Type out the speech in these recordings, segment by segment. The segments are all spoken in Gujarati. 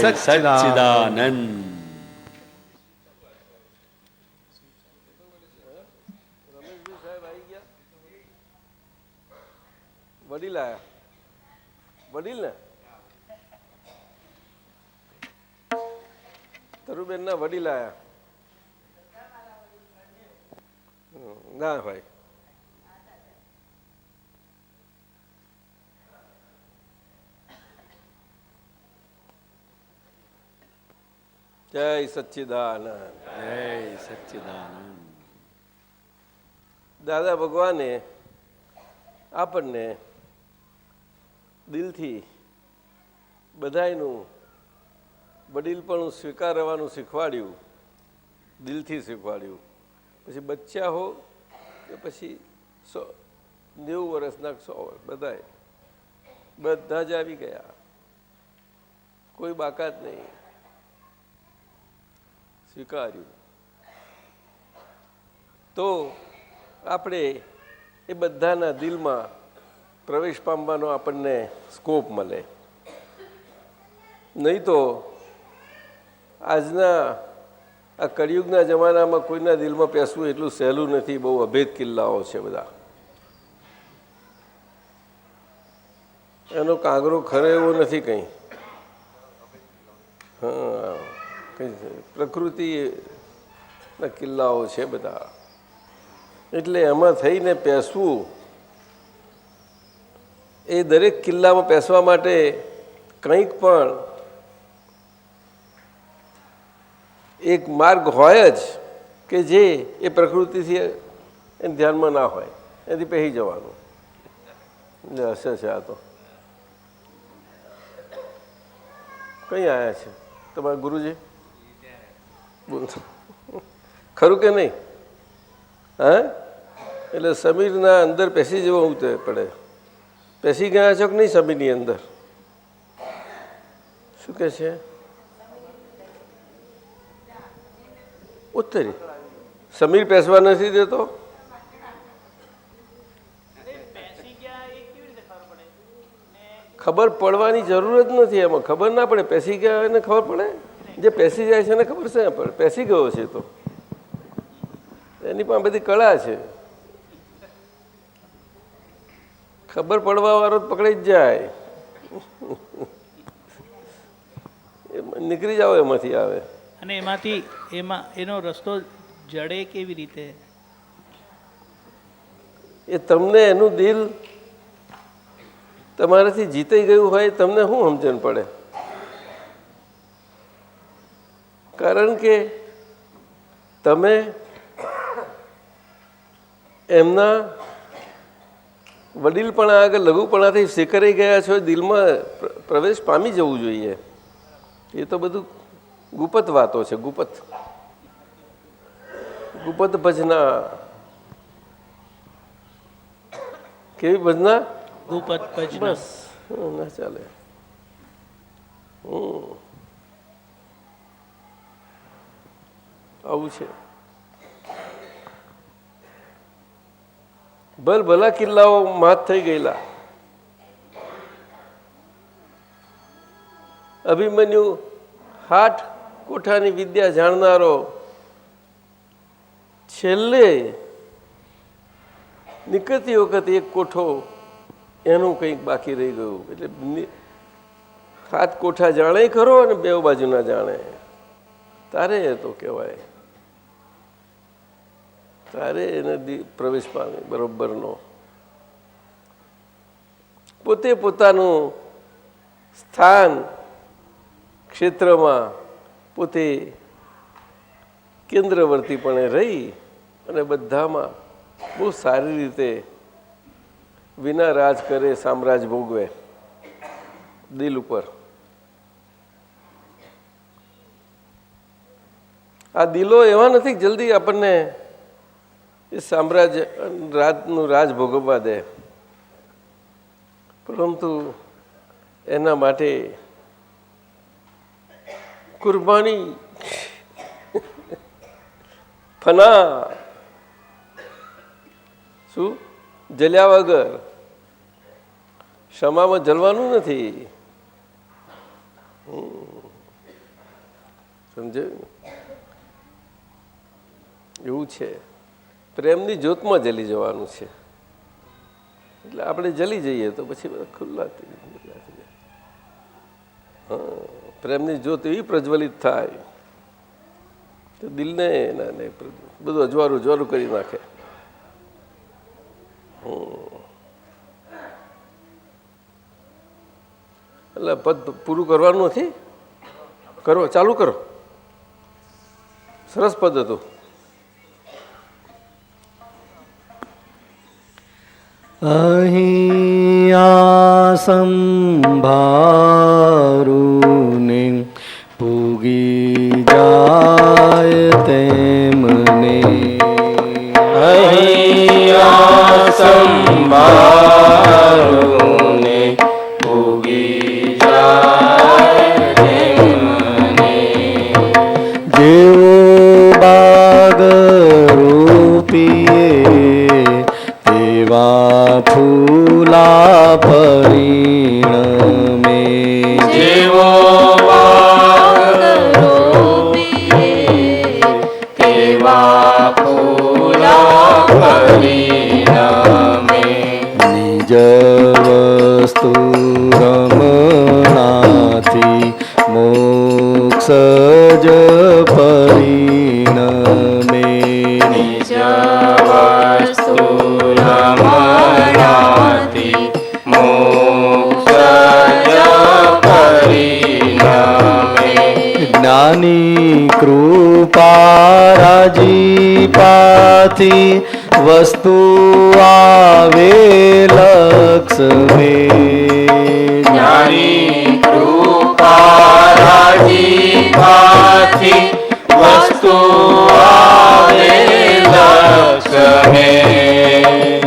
સચ્ચિદાનંદ. વડીલ આયા, વડીલ ને તરુબેન ના વડીલ આયા. ના ભાઈ, જય સચ્ચિદાનંદ, જય સચ્ચિદાનંદ. દાદા ભગવાને આપણને દિલથી બધાયનું વડીલપણું સ્વીકારવાનું શીખવાડ્યું, દિલથી શીખવાડ્યું. પછી બચ્ચા હો કે પછી 90 વર્ષના 100 વર્ષ, બધા જ આવી ગયા, કોઈ બાકાત નહીં, સ્વીકાર્યું. તો આપણે એ બધાના દિલમાં પ્રવેશ પામવાનો આપણને સ્કોપ મળે. નહીં તો આજના આ કળિયુગના જમાનામાં કોઈના દિલમાં પેસવું એટલું સહેલું નથી. બહુ અભેદ કિલ્લાઓ છે બધા. એનો કાંગરો ખરે એવો નથી કંઈ. હા, કંઈ પ્રકૃતિના કિલ્લાઓ છે બધા. એટલે એમાં થઈને પેસવું, એ દરેક કિલ્લામાં પેસવા માટે કંઈક પણ એક માર્ગ હોય જ કે જે એ પ્રકૃતિથી એને ધ્યાનમાં ના હોય, એથી પહેરી જવાનું. હશે છે આ તો. કઈ આવ્યા છે તમારા ગુરુજી? બોલ, ખરું કે નહીં? હા, એટલે સમીરના અંદર પેસી જવું પડે. પેસી ગયા છો કે નહીં સમીરની અંદર? શું કે છે? ઉત્તરી સમીર પેસવા નથી દેતો. ખબર પડવાની જરૂર જ નથી એમાં. ખબર ના પડે. પેસી ગયા એને ખબર પડે? જે પેસી જાય છે એને ખબર છે પડે પેસી ગયો છે. તો એની પણ બધી કળા છે. ખબર પડવા વાળો પકડી જ જાય, નીકળી જાવ એમાંથી. આવે અને એમાંથી એનો રસ્તો જડે કેવી રીતે? એ તમને એનું દિલ તમારાથી જીતાઈ ગયું હોય, તમને શું સમજણ પડે? કારણ કે તમે એમના વડીલપણા આગળ લઘુપણાથી શેકરાઈ ગયા છો. દિલમાં પ્રવેશ પામી જવું જોઈએ. એ તો બધું ગુપત વાતો છે. ગુપત ભજના. કેવી ભજના? ગુપત ભજના. બસ ના ચાલે. આવું છે. ભલા કિલ્લાઓ માત થઈ ગયેલા. અભિમન્યુ 60 કોઠાની વિદ્યા જાણનારો છેલ્લે નીકળતી વખતે 1 કોઠો એનું કંઈક બાકી રહી ગયું. એટલે 7 કોઠા જાણે ખરો અને 2 બાજુના જાણે. તારે એ તો કહેવાય, તારે એને પ્રવેશ પામે બરોબરનો. પોતે પોતાનું સ્થાન ક્ષેત્રમાં પોતે કેન્દ્રવર્તીપણે રહી અને બધામાં બહુ સારી રીતે વિના રાજ કરે, સામ્રાજ્ય ભોગવે દિલ ઉપર. આ દિલો એવા નથી જલ્દી આપણને એ સામ્રાજ્ય રાજનું રાજ ભોગવવા દે, પરંતુ એના માટે કુરબાની, ફના, શું જલ્યા વગર ક્ષમામાં જલવાનું નથી. સમજાયું? એવું છે. પ્રેમની જ્યોતમાં જલી જવાનું છે. એટલે આપણે જલી જઈએ તો પછી બધા ખુલ્લા થઈ જાય. હા, પ્રેમની જ્યોત એવી પ્રજ્વલિત થાય તો દિલને બધું અજવાળું કરી નાખે. એટલે પદ પૂરું કરવાનું નથી, કરો, ચાલુ કરો. સરસ પદ હતું. અહીંયા સંભારુને પૂગી જાય તેમને, અહીંયા સંભારુને પૂગી જાય તેમને, જેવો બાગ રૂપીએ તેવા ફૂલા પરિણમે, જેવો બાગ રૂપીએ તેવા ફૂલા પરિણમે, નિજ વસ્તુ રમણાથી મોક્ષ જ પરિણમે, નિજ વસ્તુ રમણાથી મોક્ષ જ પરિણમે, જ્ઞાની કૃપા રાજીપાથી વસ્તુ આવે લક્ષ્મે, જ્ઞાની કૃપા રાજીપાથી વસ્તુ આવે લક્ષ્મે,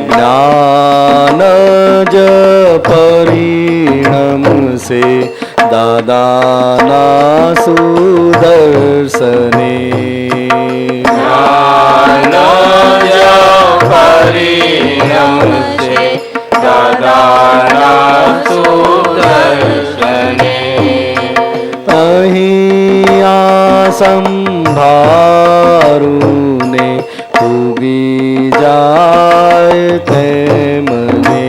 જ્ઞાન જ પરિણમશે દાદાના સુદર્શને, જ્ઞાન જ પરિણમશે દાદાના સુદર્શને, અહીંયા સંભારુને પૂગી જાય તેમને,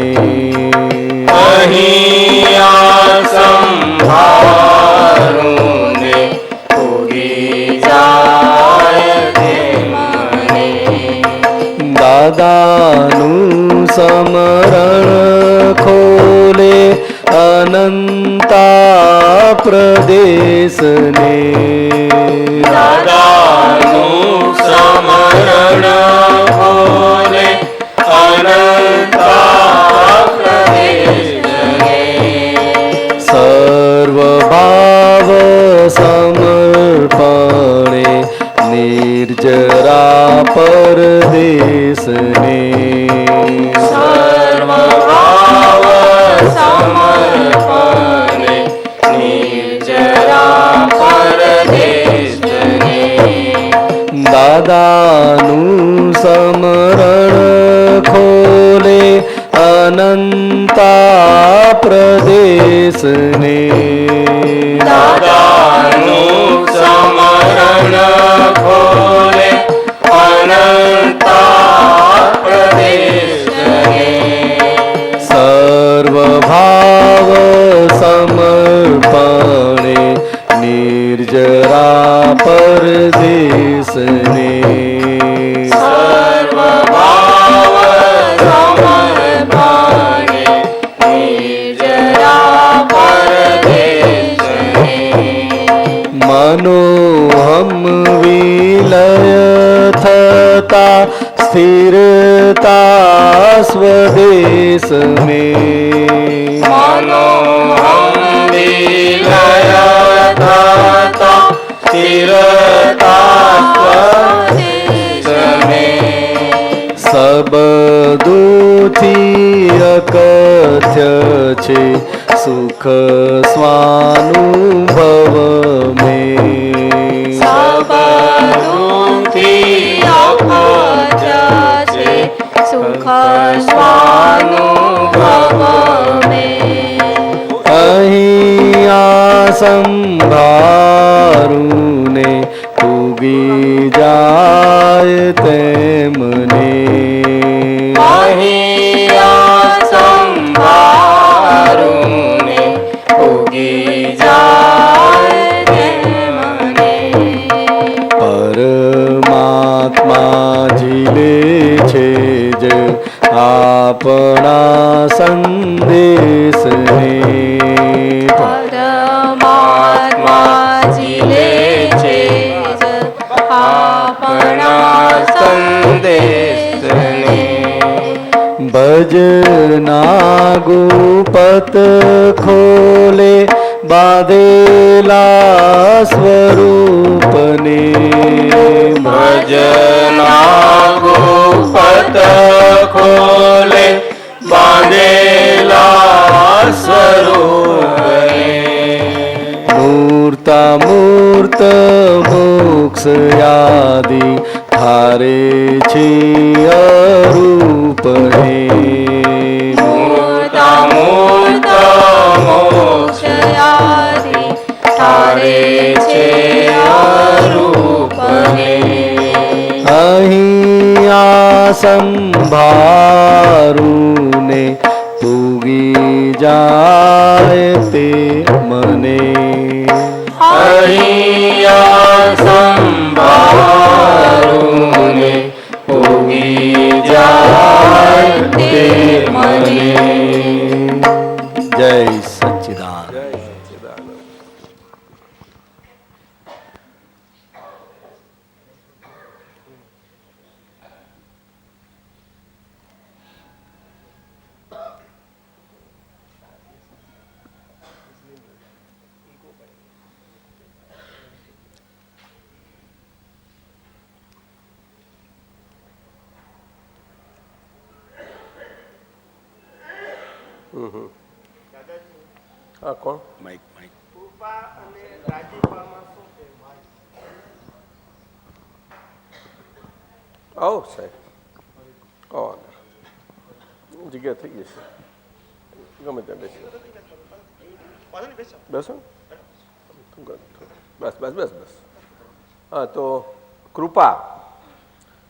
અહીંયા સંભારુને પૂગી જાય તેમને, દાદાનું સમરણ ખોલે અનંતા પ્રદેશને, દાદાનું સમરણ ખોલે અનંતા પ્રદેશને, સર્વભાવ સમર્પણે નિર્જરા પરદેશને, સર્વભાવ સમર્પણે નિર્જરા પરદેશને, દાદાનું સમરણ ખોલે અનંતા પ્રદેશને, દાદાનું સમરણ ખોલે અનંતા પ્રદેશને, સર્વભાવ સમર્પણે નિર્જરા પરદેશને, સર્વભાવ સમર્પણે નિર્જરા પરદેશને, મનોહમ વિલય થતા સ્થિરતા સ્વદેશ में, મનોહમ વિલય થતા સ્થિરતા સ્વદેશ में, સબદુથી અકથ્ય છે સુખ સ્વાનુભવ में, સબદુથી અકથ્ય છે સુખ સ્વાનુભવ में, અહીંયા સંભારું ને ઉગી જાય તેમને અહીંયા સંભારું ને ઉગી જાય તેમને પરમાત્મા ઝીલે છે જ આપણા સંદેશને પરમાત્મા જીલે છે જ આપણા સંદેશને ભજના ગુપત ખોલે બાંધેલા સ્વરૂપને ભજના ગુપત ખોલે બાંધેલા સ્વરૂપને મૂર્તામૂર્ત મોક્ષ યાદી ધારે છે અરૂપને મૂર્તામૂર્ત મોક્ષયાદી તારે છે અરૂપને અહીંયા સંભારુને પૂગી જાય તે મને અહીંયા સંભાળુને ઉગી જાય તે મને જય સચ્ચિદાનંદ જય સચ્ચિદાનંદ. હા કોણ માઇક માઇક આવો સાહેબ આવો આગળ. જગ્યા થઈ જશે ગમે ત્યાં બેસી બેસો બસ બસ બસ બસ હા તો કૃપા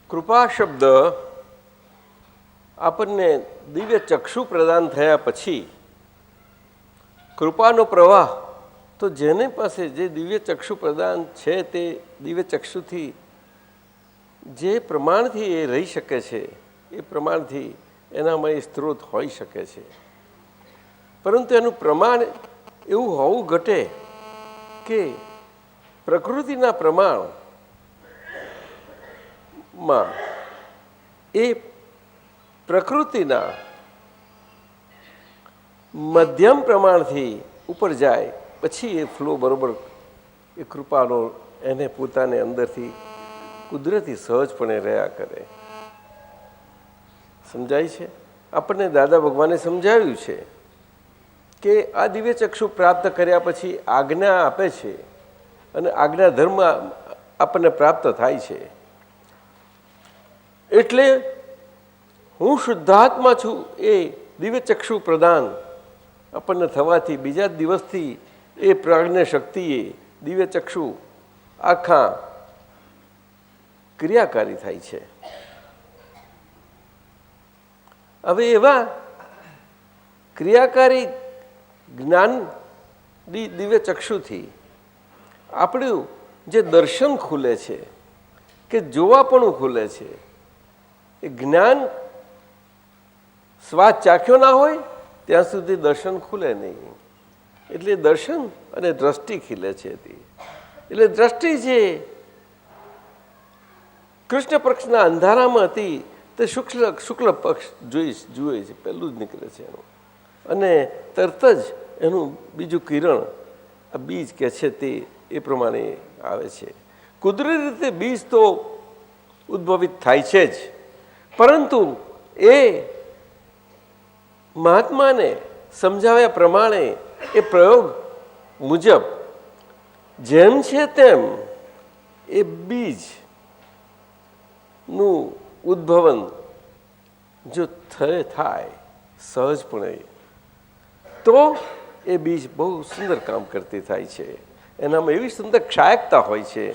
કૃપા શબ્દ આપણને દિવ્ય ચક્ષુ પ્રદાન થયા પછી કૃપાનો પ્રવાહ તો જેને પાસે જે દિવ્ય ચક્ષુ પ્રદાન છે તે દિવ્ય ચક્ષુથી જે પ્રમાણથી એ રહી શકે છે એ પ્રમાણથી એનામાં એ સ્ત્રોત હોઈ શકે છે, પરંતુ એનું પ્રમાણ એવું હોવું ઘટે કે પ્રકૃતિના પ્રમાણમાં એ પ્રકૃતિના મધ્યમ પ્રમાણથી ઉપર જાય પછી એ ફ્લો બરોબર એ કૃપાનો એને પોતાને અંદરથી કુદરતી સહજપણે રહ્યા કરે. સમજાય છે? આપણને દાદા ભગવાને સમજાવ્યું છે કે આ દિવ્ય ચક્ષુ પ્રાપ્ત કર્યા પછી આજ્ઞા આપે છે અને આજ્ઞા ધર્મ આપણને પ્રાપ્ત થાય છે. એટલે હું શુદ્ધાત્મા છું એ દિવ્ય ચક્ષુ પ્રદાન આપણને થવાથી બીજા દિવસથી એ પ્રાજ્ઞ શક્તિએ દિવ્ય ચક્ષુ આખા ક્રિયાકારી થાય છે. હવે એવા ક્રિયાકારી જ્ઞાન દિવ્ય ચક્ષુથી આપણું જે દર્શન ખુલે છે કે જોવાપણું ખુલે છે, એ જ્ઞાન સ્વાદ ચાખ્યો ના હોય ત્યાં સુધી દર્શન ખુલે નહીં. એટલે દર્શન અને દ્રષ્ટિ ખીલે છે. એટલે દ્રષ્ટિ જે કૃષ્ણ પક્ષના અંધારામાં હતી તે શુક્લ પક્ષ જુએ છે, પહેલું જ નીકળે છે એનું, અને તરત જ એનું બીજું કિરણ આ બીજ કે છે તે એ પ્રમાણે આવે છે. કુદરતી રીતે બીજ તો ઉદ્ભવિત થાય છે જ, પરંતુ એ મહાત્માને સમજાવ્યા પ્રમાણે એ પ્રયોગ મુજબ જેમ છે તેમ એ બીજનું ઉદ્ભવન જો થાય સહજપણે તો એ બીજ બહુ સુંદર કામ કરતી થાય છે. એનામાં એવી સુંદર ક્ષાયકતા હોય છે,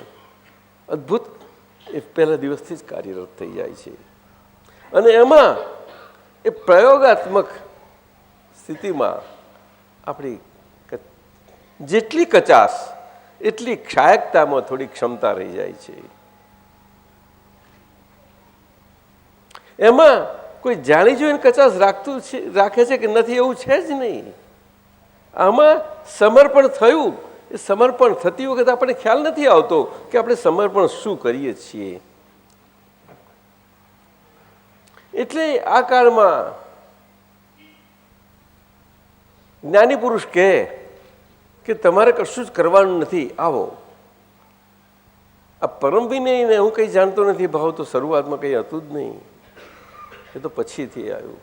અદ્ભુત. એ પહેલા દિવસથી જ કાર્યરત થઈ જાય છે. અને એમાં એ પ્રયોગાત્મક સ્થિતિમાં આપણી જેટલી કચાશ એટલી ક્ષાયકતામાં થોડી ક્ષમતા રહી જાય છે. એમાં કોઈ જાણી જોઈને કચાશ રાખે છે કે નથી એવું છે જ નહીં. આમાં સમર્પણ થયું. એ સમર્પણ થતી વખતે આપણને ખ્યાલ નથી આવતો કે આપણે સમર્પણ શું કરીએ છીએ. એટલે આ કાળમાં જ્ઞાની પુરુષ કહે કે તમારે કશું જ કરવાનું નથી, આવો. આ પરમ વિનયને હું કંઈ જાણતો નથી ભાવ તો શરૂઆતમાં કંઈ હતું જ નહીં, એ તો પછીથી આવ્યું.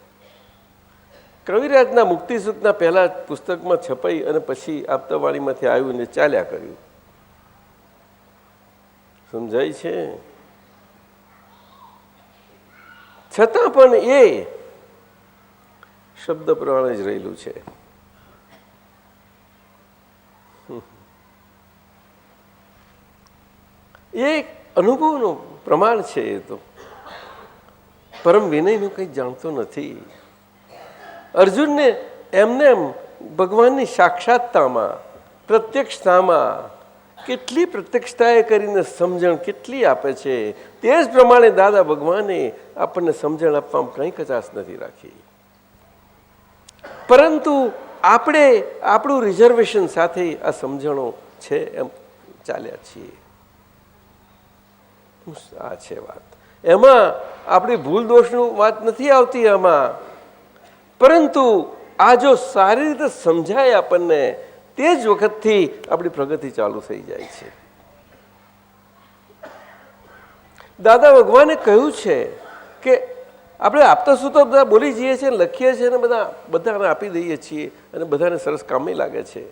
કવિરાજના મુક્તિ સુખના પહેલા પુસ્તકમાં છપાઈ અને પછી આપતાવાણીમાંથી આવ્યું ને ચાલ્યા કર્યું. સમજાય છે? છતાં પણ એ શબ્દ પ્રમાણે જ રહેલું છે. એ અનુભવનું પ્રમાણ છે. એ તો પરમ વિનયનું કંઈ જાણતો નથી. અર્જુનને એમને એમ ભગવાનની સાક્ષાત્તામાં પ્રત્યક્ષતામાં કેટલી પ્રત્યક્ષતાએ કરીને સમજણ કેટલી આપે છે. તે જ પ્રમાણે દાદા ભગવાને આપણને સમજણ આપવામાં કંઈ કચાશ નથી રાખી. પરંતુ આપણે આપણું રિઝર્વેશન સાથે આ સમજણો છે એમ ચાલ્યા છીએ. આ છે વાત. એમાં આપણી ભૂલ દોષનું વાત નથી આવતી આમાં. પરંતુ આ જો સારી રીતે સમજાય આપણને, તે જ વખતથી આપણી પ્રગતિ ચાલુ થઈ જાય છે. દાદા ભગવાને કહ્યું છે કે આપણે આપતા સૂતો બધા બોલી જઈએ છીએ, લખીએ છીએ અને બધાને આપી દઈએ છીએ અને બધાને સરસ કામે લાગે છે.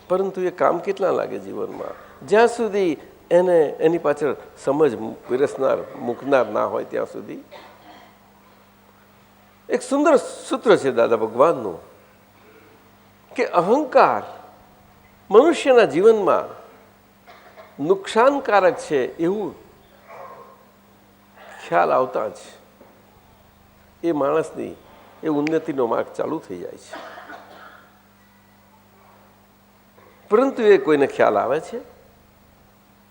પરંતુ એ કામ કેટલા લાગે જીવનમાં? જ્યાં સુધી એની પાછળ સમજ વિરસનાર મૂકનાર ના હોય ત્યાં સુધી. એક સુંદર સૂત્ર છે દાદા ભગવાનનું કે અહંકાર મનુષ્યના જીવનમાં નુકસાનકારક છે એવું ખ્યાલ આવતા જ એ માણસની એ ઉન્નતિનો માર્ગ ચાલુ થઈ જાય છે. પરંતુ એ કોઈને ખ્યાલ આવે છે?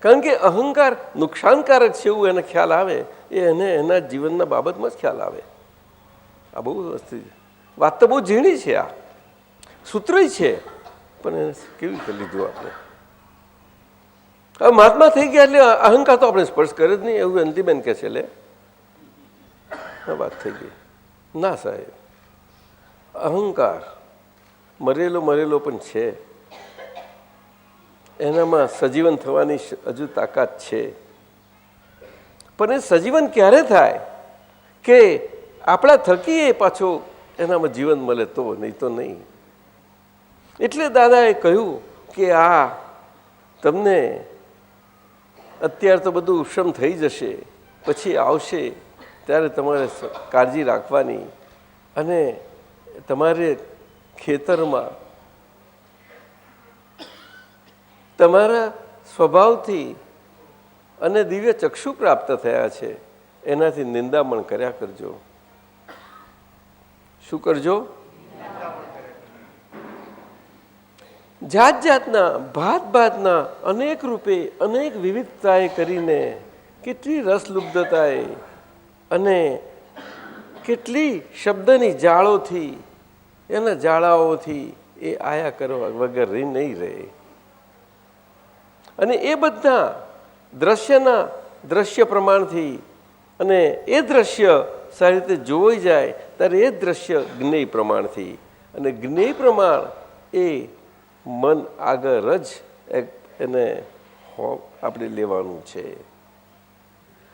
કારણ કે અહંકાર નુકસાનકારક છે એવું એને ખ્યાલ આવે, એને એના જીવનના બાબતમાં જ ખ્યાલ આવે. આ બહુ વસ્તુ વાત તો બહુ ઝીણી છે. આ સૂત્ર છે, પણ એને કેવી રીતે લીધું આપણે? હવે મહાત્મા થઈ ગયા એટલે અહંકાર તો આપણે સ્પર્શ કરે જ નહીં એવું અંતિબેન કહે છે. લે વાત થઈ ગઈ. ના સાહેબ, અહંકાર મરેલો પણ છે. એનામાં સજીવન થવાની હજુ તાકાત છે. પણ એ સજીવન ક્યારે થાય કે આપણા થકી એ પાછો એનામાં જીવન મળે તો, નહીં તો નહીં. એટલે દાદાએ કહ્યું કે આ તમને અત્યારે તો બધું ઉષમ થઈ જશે, પછી આવશે ત્યારે તમારે કાળજી રાખવાની. અને તમારે ખેતરમાં તમારા સ્વભાવથી અને દિવ્ય ચક્ષુ પ્રાપ્ત થયા છે, એનાથી નિંદામણ કર્યા કરજો. શું કરજો? જાત જાતના ભાતના અનેક રૂપે અનેક વિવિધતાએ કરીને કેટલી રસલુબ્ધતાએ અને કેટલી શબ્દની જાળોથી એના જાળાઓથી એ આયા કરવા વગર નહીં રહે. અને એ બધા દ્રશ્ય પ્રમાણથી અને એ દ્રશ્ય સારી રીતે જોવાઈ જાય ત્યારે એ દ્રશ્ય જ્ઞેય પ્રમાણથી, અને જ્ઞેય પ્રમાણ એ મન આગળ જ એને આપણે લેવાનું છે.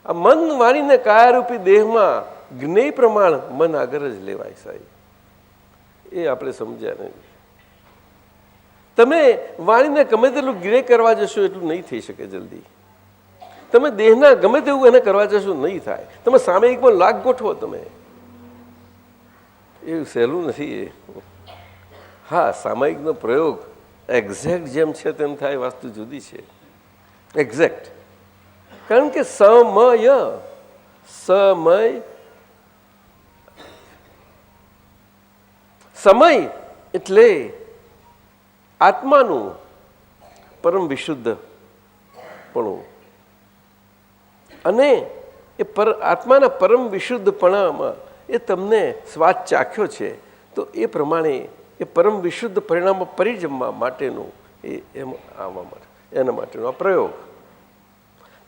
આ મન વાણીને કાયારૂપી દેહમાં જ્ઞેય પ્રમાણ મન આગળ જ લેવાય સાહેબ. એ આપણે સમજ્યા નહીં. તમે વાણીને ગમે તેટલું જ્ઞેય કરવા જશો એટલું નહીં થઈ શકે જલ્દી. તમે દેહના ગમે તેવું એને કરવા જશો નહીં થાય. તમે સામયિકમાં લાગ ગોઠવો, તમે એવું સહેલું નથી એ. હા, સામયિકનો પ્રયોગ એક્ઝેક્ટ જેમ છે તેમ થાય વાસ્તુ જુદી છે. એક્ઝેક્ટ. કારણ કે સમય સમય એટલે આત્માનું પરમ વિશુદ્ધપણું, અને એ આત્માના પરમ વિશુદ્ધપણામાં એ તમને સ્વાદ ચાખ્યો છે, તો એ પ્રમાણે એ પરમ વિશુદ્ધ પરિણામો પરિજમવા માટેનું એમ આવવા માટે એના માટેનો આ પ્રયોગ.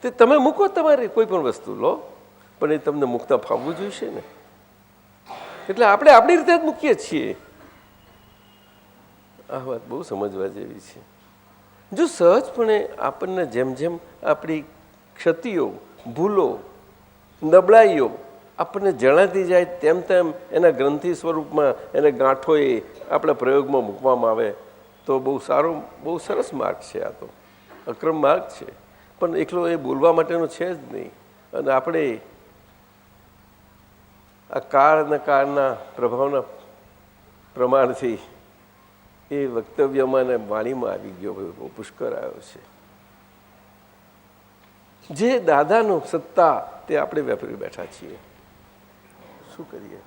તે તમે મૂકો, તમારી કોઈ પણ વસ્તુ લો, પણ એ તમને મૂકતા ફાવવું જોઈશે ને. એટલે આપણે આપણી રીતે જ મૂકીએ છીએ. આ વાત બહુ સમજવા જેવી છે. જો સહજપણે આપણને જેમ જેમ આપણી ક્ષતિઓ, ભૂલો, નબળાઈઓ આપણને જણાતી જાય તેમ તેમ એના ગ્રંથિ સ્વરૂપમાં એને ગાંઠોએ આપણા પ્રયોગમાં મૂકવામાં આવે તો બહુ સારો, બહુ સરસ માર્ગ છે. આ તો અક્રમ માર્ગ છે, પણ એકલો એ બોલવા માટેનો છે જ નહીં. અને આપણે આ કાળના પ્રભાવના પ્રમાણથી એ વક્તવ્યમાં અને વાણીમાં આવી ગયો, પુષ્કર આવ્યો છે. જે દાદાનો સત્તા તે આપણે વેપારી બેઠા છીએ. શું કરીએ?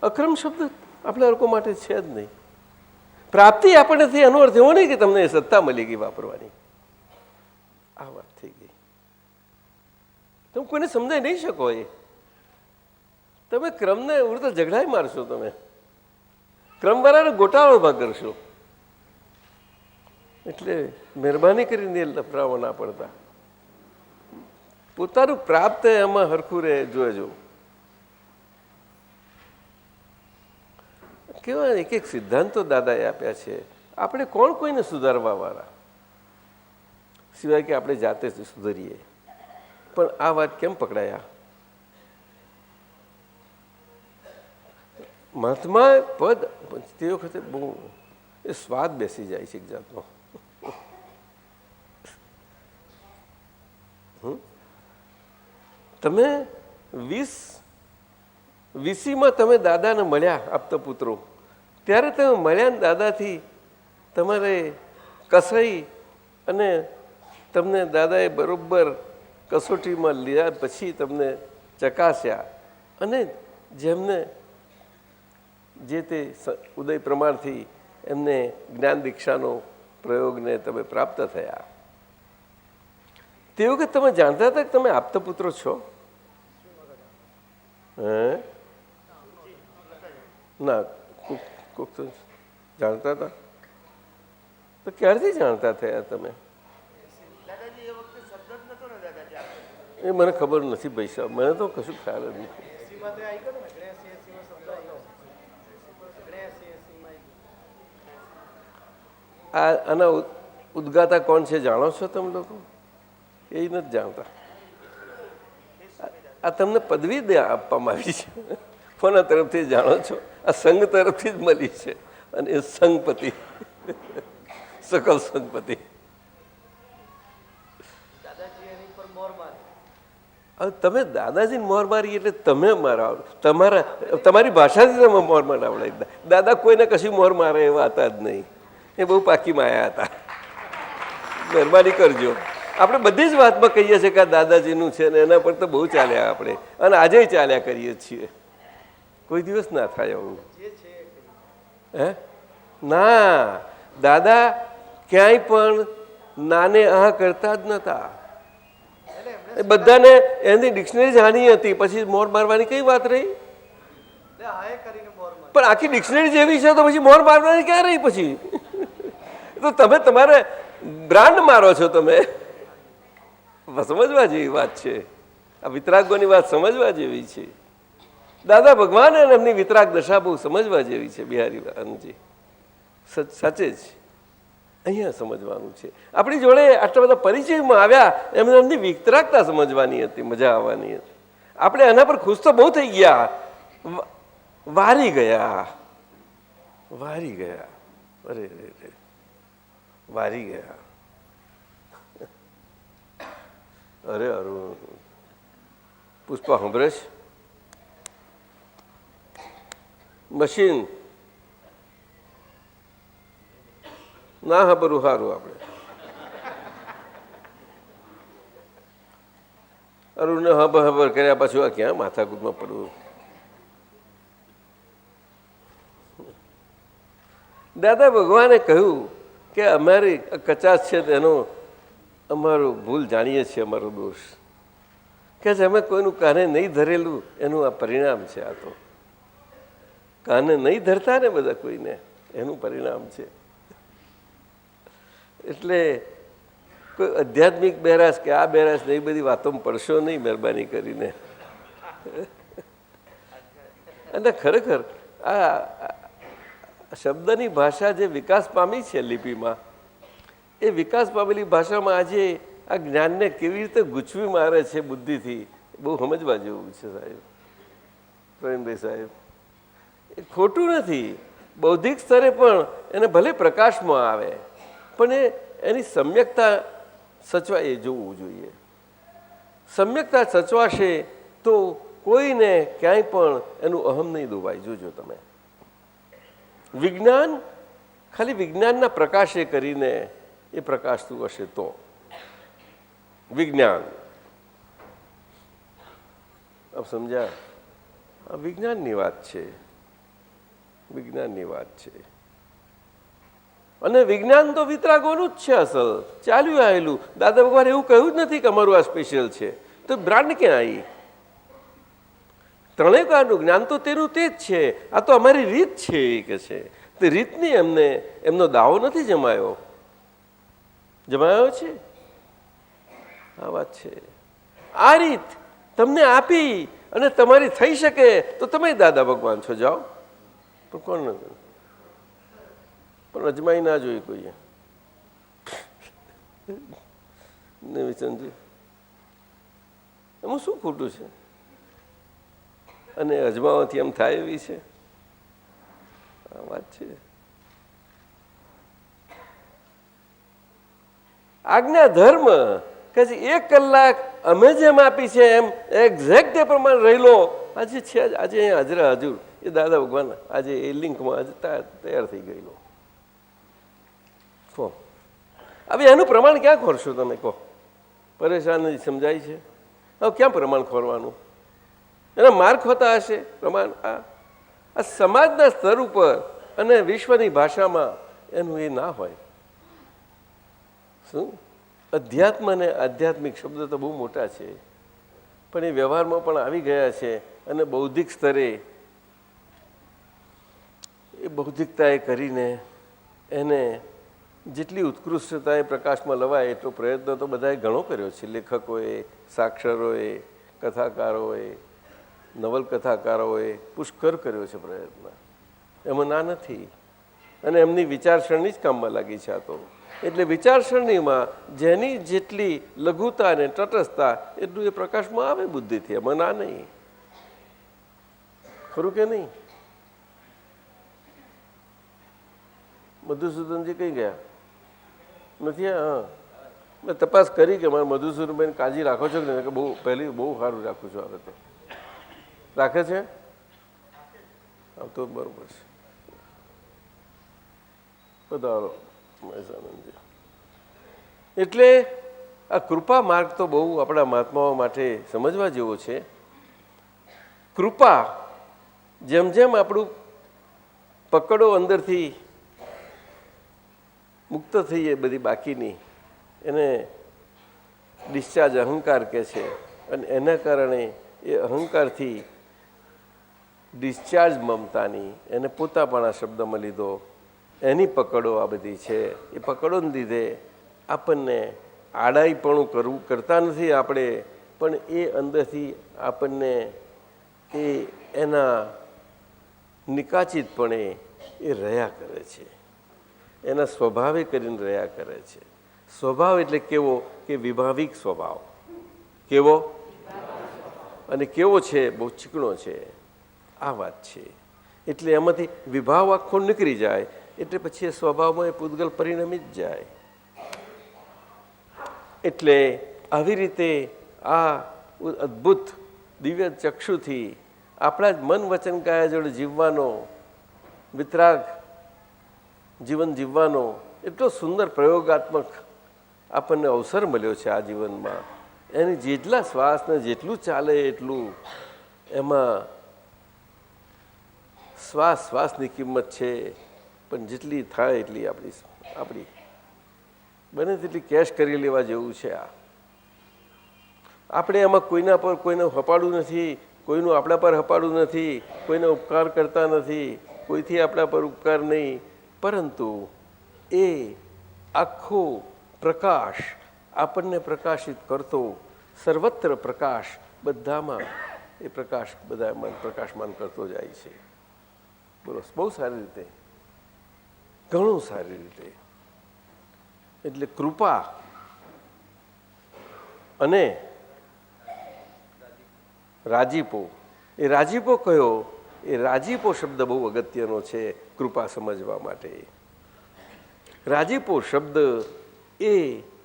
અક્રમ શબ્દ આપણા લોકો માટે છે જ નહીં. પ્રાપ્તિ આપણને થઈ એનો અર્થ એવો નહીં કે તમને સત્તા મળી ગઈ વાપરવાની. આ વાત થઈ ગઈ. તમે કોઈને સમજાઈ નહીં શકો. એ તમે ક્રમને ઉડતા ઝઘડાઈ મારશો, તમે ક્રમવાળાને ગોટાળો ભાગ કરશો. એટલે મહેરબાની કરીને લફરાવા ના પડતા. પોતાનું પ્રાપ્ત એમાં હરખું રહે, જોજો. કેવા એક એક સિદ્ધાંતો દાદાએ આપ્યા છે. આપણે કોણ કોઈને સુધારવા વાળા, સિવાય કે આપણે જાતે જ સુધરીએ. પણ આ વાત કેમ પકડાયા? મહાત્મા પદ તે વખતે બહુ એ સ્વાદ બેસી જાય છે એક જાતનો. તમે 20માં તમે દાદાને મળ્યા, આપતા પુત્રો, ત્યારે તમે મળ્યા ને દાદાથી તમારે કસાઈ અને તમને દાદાએ બરોબર કસોટીમાં લીધા, પછી તમને ચકાસ્યા અને જેમને જે તે ઉદય પ્રમાણથી એમને જ્ઞાન દીક્ષાનો પ્રયોગને તમે પ્રાપ્ત થયા. તે વખત તમે જાણતા હતા કે તમે આપતા પુત્રો છો? ના, કોક તો જાણતા હતા. તો ક્યારથી જાણતા થયા તમે? એ મને ખબર નથી ભાઈ સાહેબ, મને તો કશું ખ્યાલ જ નથી. આના ઉદ્ગાતા કોણ છે જાણો છો તમે લોકો? એ નથી જાણતા. આ તમને પદવી આપવામાં આવી છે. કોના તરફથી જાણો છો? આ સંઘ તરફથી જ મળી છે. અને એ સંઘપતિ, સકલ સંઘપતિ. તમે દાદાજીને મોર મારી એટલે તમે તમારી ભાષાથી તમે મોર મારાવડાવી. દાદા કોઈને કશું મોર મારે એવા હતા જ નહીં. એ બહુ પાકી માયા હતા. મહેરબાની કરજો. આપણે બધી જ વાતમાં કહીએ છીએ કે આ દાદાજીનું છે ને એના પર તો બહુ ચાલ્યા આપણે, અને આજે ચાલ્યા કરીએ છીએ. કોઈ દિવસ ના થાય એવું. હે ના, દાદા ક્યાંય પણ નાને આ કરતા જ નતા. એ બધાને એની ડિક્શનરી જાણી હતી. પછી મોર મારવાની કઈ વાત રહી? પણ આખી ડિક્શનરી જેવી છે તો પછી મોર મારવાની ક્યાં રહી? પછી તો તમે તમારે બ્રાન્ડ મારો છો. તમે સમજવા જેવી વાત છે. આ વિતરાગોની વાત સમજવા જેવી છે. દાદા ભગવાન અને એમની વિતરાગ દશા બહુ સમજવા જેવી છે. બિહારી વાનજી સાચે જ અહીંયા સમજવાનું છે. આપણી જોડે આટલા બધા પરિચયમાં આવ્યા એમને એમની વિતરાગતા સમજવાની હતી, મજા આવવાની હતી. આપણે એના પર ખુશ તો બહુ થઈ ગયા, વારી ગયા. અરે વારી ગયા. અરે અરુણ પુષ્પા સાંભળે છે? મશીન ના હાબરું સારું આપણે અરુણને હબર કર્યા પછી આ ક્યાં માથાકૂટમાં પડવું. દાદા ભગવાને કહ્યું કે અમારી કચાશ છે તેનો અમારું ભૂલ જાણીએ છીએ, અમારો દોષ કે અમે કોઈનું કાને નહીં ધરેલું એનું આ પરિણામ છે. આ તો કાને નહીં ધરતા ને બધા કોઈને એનું પરિણામ છે. એટલે કોઈ આધ્યાત્મિક બેરાશ કે આ બેરાશ ને એ બધી વાતોમાં પડશો નહીં મહેરબાની કરીને. અને ખરેખર આ શબ્દની ભાષા જે વિકાસ પામી છે લિપિમાં, એ વિકાસ પામેલી ભાષામાં આજે આ જ્ઞાનને કેવી રીતે ગૂંચવી મારે છે બુદ્ધિથી, બહુ સમજવા જેવું છે સાહેબ, પ્રવીણભાઈ સાહેબ. એ ખોટું નથી. બૌદ્ધિક સ્તરે પણ એને ભલે પ્રકાશમાં આવે પણ એની સમ્યકતા સચવાય એ જોવું જોઈએ. સમ્યકતા સચવાશે તો કોઈને ક્યાંય પણ એનું અહમ નહીં દુભાય. જોજો તમે, વિજ્ઞાન ખાલી વિજ્ઞાનના પ્રકાશે કરીને એ પ્રકાશતું હશે તો વિજ્ઞાન સમજ્યા? આ વિજ્ઞાનની વાત છે, વિજ્ઞાનની વાત છે. અને વિજ્ઞાન તો વિતરાગોનું જ છે, અસલ ચાલ્યું આવેલું. દાદા ભગવાન એવું કહ્યું જ નથી કે અમારું આ સ્પેશિયલ છે. તો બ્રાન્ડ ક્યાં આવી? ત્રણેય કાળનું જ્ઞાન તો તેનું તે જ છે. આ તો અમારી રીત છે એ કે છે. તે રીતની એમનો દાવો નથી જમાયો. જમાયો છે. આ વાત છે. આ રીત તમને આપી અને તમારી થઈ શકે તો તમે દાદા ભગવાન છો. જાઓ. પણ કોણ નથી? પણ અજમાઈ ના જોઈ કોઈએ. વિચનજી એમાં શું ખોટું છે? અને અજમાવાથી એમ થાય એવી છે આ વાત છે. આજ્ઞા ધર્મ કે 1 કલાક અમે જેમ આપી છે એમ એક્ઝેક્ટ એ પ્રમાણે રહેલો આજે છે. આજે અહીંયા હાજરા હજુર એ દાદા ભગવાન આજે એ લિંકમાં આજે તૈયાર થઈ ગયેલો. કહો હવે એનું પ્રમાણ ક્યાં ખોરશો તમે? કહો. પરેશાન સમજાય છે. હવે ક્યાં પ્રમાણ ખોરવાનું? એના માર્ક હોતા હશે પ્રમાણ. આ સમાજના સ્તર ઉપર અને વિશ્વની ભાષામાં એનું એ ના હોય. શું અધ્યાત્મ અને આધ્યાત્મિક શબ્દ તો બહુ મોટા છે પણ એ વ્યવહારમાં પણ આવી ગયા છે. અને બૌદ્ધિક સ્તરે એ બૌદ્ધિકતાએ કરીને એને જેટલી ઉત્કૃષ્ટતાએ પ્રકાશમાં લવાય એટલો પ્રયત્ન તો બધાએ ઘણો કર્યો છે. લેખકોએ, સાક્ષરોએ, કથાકારોએ, નવલકથાકારોએ પુષ્કર કર્યો છે પ્રયત્ન. એમાં ના નથી. અને એમની વિચારસરણી જ કામમાં લાગી છે આ તો. એટલે વિચારસરણીમાં જેની જેટલી લઘુતા અને તટસ્થતા એટલું એ પ્રકાશમાં આવે બુદ્ધિથી. એમાં ના નહીં. ખરું કે નહીં? મધુસૂદનજી કઈ ગયા નથી? હા, મેં તપાસ કરી કે મારે મધુસૂદનભાઈ કાળજી રાખો છો કે નહીં? બહુ પહેલી બહુ સારું રાખું છું. હવે તો રાખે છે. હા તો બરોબર છે. પધારો મહેસાનંદજી. એટલે આ કૃપા માર્ગ તો બહુ આપણા મહાત્માઓ માટે સમજવા જેવો છે. કૃપા જેમ જેમ આપણું પકડો અંદરથી મુક્ત થઈએ બધી બાકીની, એને ડિસ્ચાર્જ અહંકાર કહે છે. અને એના કારણે એ અહંકારથી ડિસ્ચાર્જ મમતાની એને પોતાપણા શબ્દમાં લીધો. એની પકડો આ બધી છે. એ પકડોને લીધે આપણને આડાઈપણું કરતા નથી આપણે, પણ એ અંદરથી આપણને એના નિકાચિતપણે એ રહ્યા કરે છે. એના સ્વભાવે કરીને રહ્યા કરે છે. સ્વભાવ એટલે કેવો? કે વિભાવિક સ્વભાવ. કેવો? અને કેવો છે? બહુ ચીકણો છે. આ વાત છે. એટલે એમાંથી વિભાવ આખો નીકળી જાય એટલે પછી એ સ્વભાવમાં એ પૂતગલ પરિણમી જ જાય. એટલે આવી રીતે આ અદ્ભુત દિવ્ય ચક્ષુથી આપણા જ મન વચન કાયા જોડે જીવવાનો, વિતરાગ જીવન જીવવાનો એટલો સુંદર પ્રયોગાત્મક આપણને અવસર મળ્યો છે આ જીવનમાં. એની જેટલા શ્વાસને જેટલું ચાલે એટલું એમાં શ્વાસની કિંમત છે, પણ જેટલી થાય એટલી આપણી બને તેટલી કેશ કરી લેવા જેવું છે. આપણે એમાં કોઈના પર કોઈને હપાડવું નથી, કોઈનું આપણા પર હપાડવું નથી, કોઈને ઉપકાર કરતા નથી, કોઈથી આપણા પર ઉપકાર નહીં, પરંતુ એ આખો પ્રકાશ આપણને પ્રકાશિત કરતો સર્વત્ર પ્રકાશ બધામાં એ પ્રકાશ બધામાં પ્રકાશમાન કરતો જાય છે. બોલો, બહુ સારી રીતે, ઘણું સારી રીતે. એટલે કૃપા અને રાજીપો. એ રાજીપો કયો? એ રાજીપો શબ્દ બહુ અગત્યનો છે કૃપા સમજવા માટે. રાજીપો શબ્દ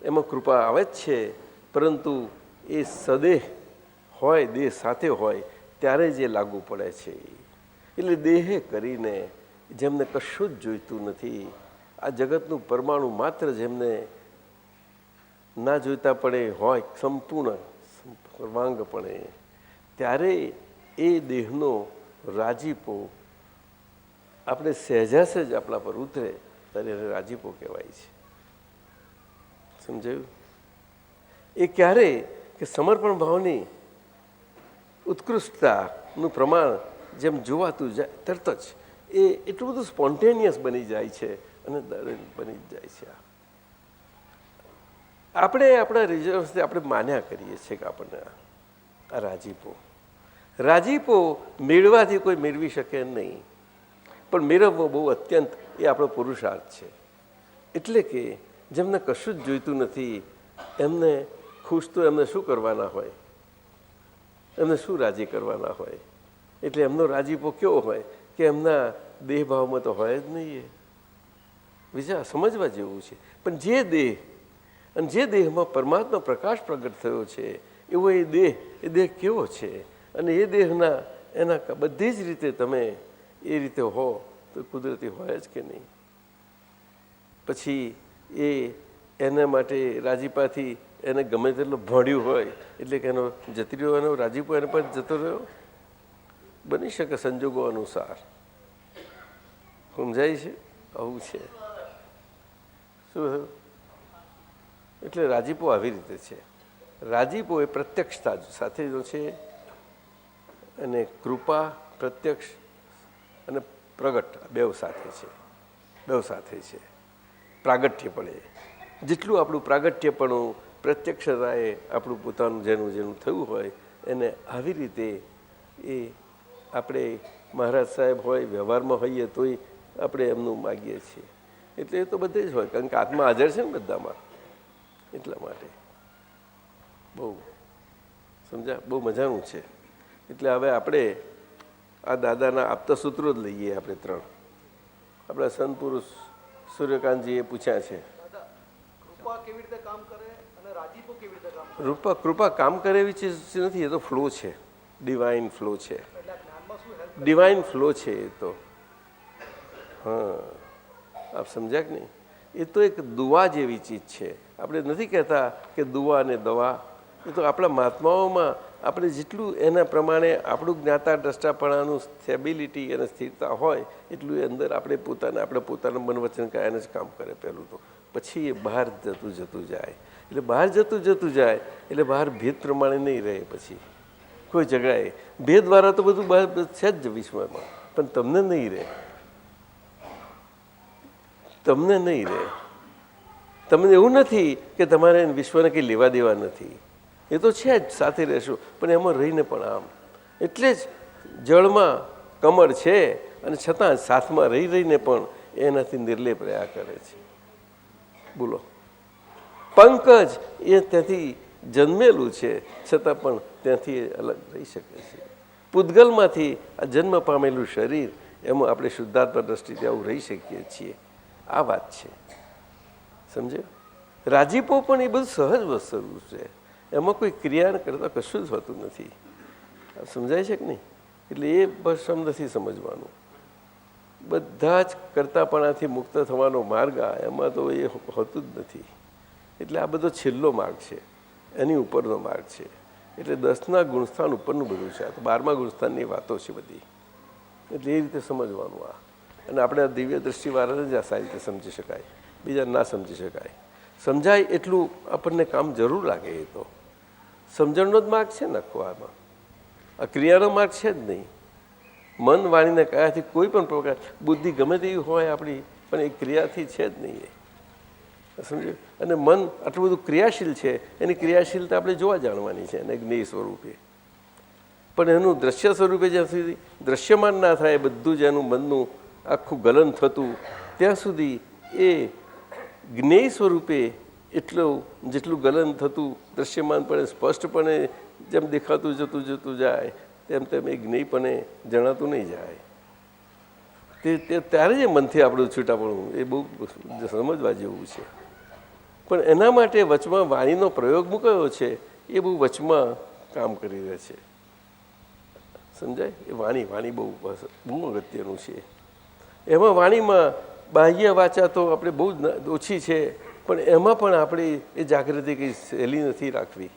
એમાં કૃપા આવે જ છે, પરંતુ એ સદેહ હોય, દેહ સાથે હોય ત્યારે જે લાગુ પડે છે. એટલે દેહે કરીને જેમને કશું જ જોઈતું નથી, આ જગતનું પરમાણુ માત્ર જેમને ના જોઈતા પડે હોય સંપૂર્ણ સર્વાંગપણે, ત્યારે એ દેહનો રાજીપો આપણે સહેજાસહેજ આપણા પર ઉતરે ત્યારે એને રાજીપો કહેવાય છે. સમજાયું? એ ક્યારે કે સમર્પણ ભાવની ઉત્કૃષ્ટતાનું પ્રમાણ જેમ જોવાતું જાય તરત જ એ એટલું બધું સ્પોન્ટેનિયસ બની જાય છે અને બની જાય છે. આપણે આપણા રિઝર્વ્સથી આપણે માન્યા કરીએ છીએ કે આપણને આ રાજીપો મેળવાથી કોઈ મેળવી શકે નહીં, પણ મેળવવો બહુ અત્યંત એ આપણો પુરુષાર્થ છે. એટલે કે જેમને કશું જ જોઈતું નથી એમને ખુશ તો એમને શું કરવાના હોય, એમને શું રાજી કરવાના હોય. એટલે એમનો રાજીપો કેવો હોય કે એમના દેહભાવમાં તો હોય જ નહીં. એ વિચાર સમજવા જેવું છે. પણ જે દેહ અને જે દેહમાં પરમાત્મા પ્રકાશ પ્રગટ થયો છે એવો એ દેહ કેવો છે, અને એ દેહના એના બધી જ રીતે તમે એ રીતે હો તો કુદરતી હોય જ કે નહીં. પછી એના માટે રાજીપાથી એને ગમે તેટલો ભણ્યું હોય એટલે કે એનો જતી રહ્યો, એનો રાજીપો એને પર જતો રહ્યો બની શકે સંજોગો અનુસાર. સમજાય છે? આવું છે. શું થયું? એટલે રાજીપો આવી રીતે છે. રાજીપો એ પ્રત્યક્ષતા સાથેનો છે, અને કૃપા પ્રત્યક્ષ અને પ્રગટ બેવ સાથે છે. પ્રાગટ્યપણે જેટલું આપણું પ્રાગટ્યપણું પ્રત્યક્ષતાએ આપણું પોતાનું જેનું થયું હોય એને આવી રીતે એ આપણે મહારાજ સાહેબ હોય, વ્યવહારમાં હોઈએ તોય આપણે એમનું માગીએ છીએ. એટલે એ તો બધે જ હોય, કારણ કે આત્મા હાજર છે ને બધામાં. એટલા માટે બહુ બહુ મજાનું છે. એટલે હવે આપણે આ દાદાના આપતા સૂત્રો જ લઈએ. આપણે 3 આપણા સંત પુરુષ સૂર્યકાંતજીએ પૂછ્યા છે. કૃપા કામ કરે એવી ચીજ નથી, એ તો ફ્લો છે, ડિવાઇન ફ્લો છે. ડિવાઇન ફ્લો છે એ તો. હા, આપ સમજ્યા કે નહીં? એ તો એક દુઆ જેવી ચીજ છે. આપણે નથી કહેતા કે દુઆ અને દવા, એ તો આપણા મહાત્માઓમાં આપણે જેટલું એના પ્રમાણે આપણું જ્ઞાતા દ્રષ્ટાપણાનું સ્ટેબિલિટી અને સ્થિરતા હોય એટલું એ અંદર આપણે પોતાના મન વચન કાયાને જ કામ કરે પહેલું તો. પછી એ બહાર જતું જાય. એટલે બહાર જતું જાય એટલે બહાર ભેદ પ્રમાણે નહીં રહે. પછી કોઈ જગાએ ભેદ દ્વારા તો બધું બહાર છે જ વિશ્વમાં, પણ તમને નહીં રહે. તમને એવું નથી કે તમારે વિશ્વને કંઈ લેવા દેવા નથી, એ તો છે જ, સાથે રહેશો, પણ એમાં રહીને પણ આમ. એટલે જ જળમાં કમળ છે અને છતાં સાથમાં રહીને પણ એનાથી નિર્લેપ રહ્યા કરે છે. બોલો, પંકજ એ ત્યાંથી જન્મેલું છે છતાં પણ ત્યાંથી અલગ રહી શકે છે. પૂતગલમાંથી આ જન્મ પામેલું શરીર, એમાં આપણે શુદ્ધાત્મા દ્રષ્ટિથી આવું રહી શકીએ છીએ. આ વાત છે, સમજ્યો? રાજીપો પણ એ બધું સહજ વસ્તુ છે, એમાં કોઈ ક્રિયા કરતા કશું જ હોતું નથી. સમજાય છે કે નહીં? એટલે એ બસ નથી સમજવાનું. બધા જ કરતાપણાથી મુક્ત થવાનો માર્ગ એમાં તો એ હોતું જ નથી. એટલે આ બધો છેલ્લો માર્ગ છે, એની ઉપરનો માર્ગ છે. એટલે 10ના ગુણસ્થાન ઉપરનું બધું છે. આ તો 12મા ગુણસ્થાનની વાતો છે બધી. એટલે એ રીતે સમજવાનું આ. અને આપણે આ દિવ્ય દ્રષ્ટિવાળાને જ આ સારી રીતે સમજી શકાય, બીજા ના સમજી શકાય. સમજાય એટલું આપણને કામ જરૂર લાગે. એ તો સમજણનો જ માર્ગ છે ને આખો આમાં. આ ક્રિયાનો માર્ગ છે જ નહીં. મન વાણીને કયાથી કોઈ પણ પ્રકાર બુદ્ધિ ગમે તેવી હોય આપણી, પણ એ ક્રિયાથી છે જ નહીં એ, સમજ્યું? અને મન આટલું બધું ક્રિયાશીલ છે, એની ક્રિયાશીલતા આપણે જોવા જાણવાની છે એને જ્ઞેય સ્વરૂપે. પણ એનું દ્રશ્ય સ્વરૂપે જ્યાં સુધી દ્રશ્યમાન ના થાય બધું જ એનું મનનું આખું ગલન થતું, ત્યાં સુધી એ જ્ઞેય સ્વરૂપે જેટલું ગલન થતું દ્રશ્યમાનપણે સ્પષ્ટપણે જેમ દેખાતું જતું જાય તેમ તેમ એ જ્ઞેયપણે જણાતું નહીં જાય. તે ત્યારે જ મનથી આપણું છૂટાપણું એ બહુ સમજવા જેવું છે. પણ એના માટે વચમાં વાણીનો પ્રયોગ મૂકાયો છે, એ બહુ વચમાં કામ કરી રહે છે. સમજાય? એ વાણી બહુ અગત્યનું છે. એમાં વાણીમાં બાહ્ય વાચા તો આપણે બહુ ઓછી છે, પણ એમાં પણ આપણે એ જાગૃતિ કંઈ સહેલી નથી રાખવી.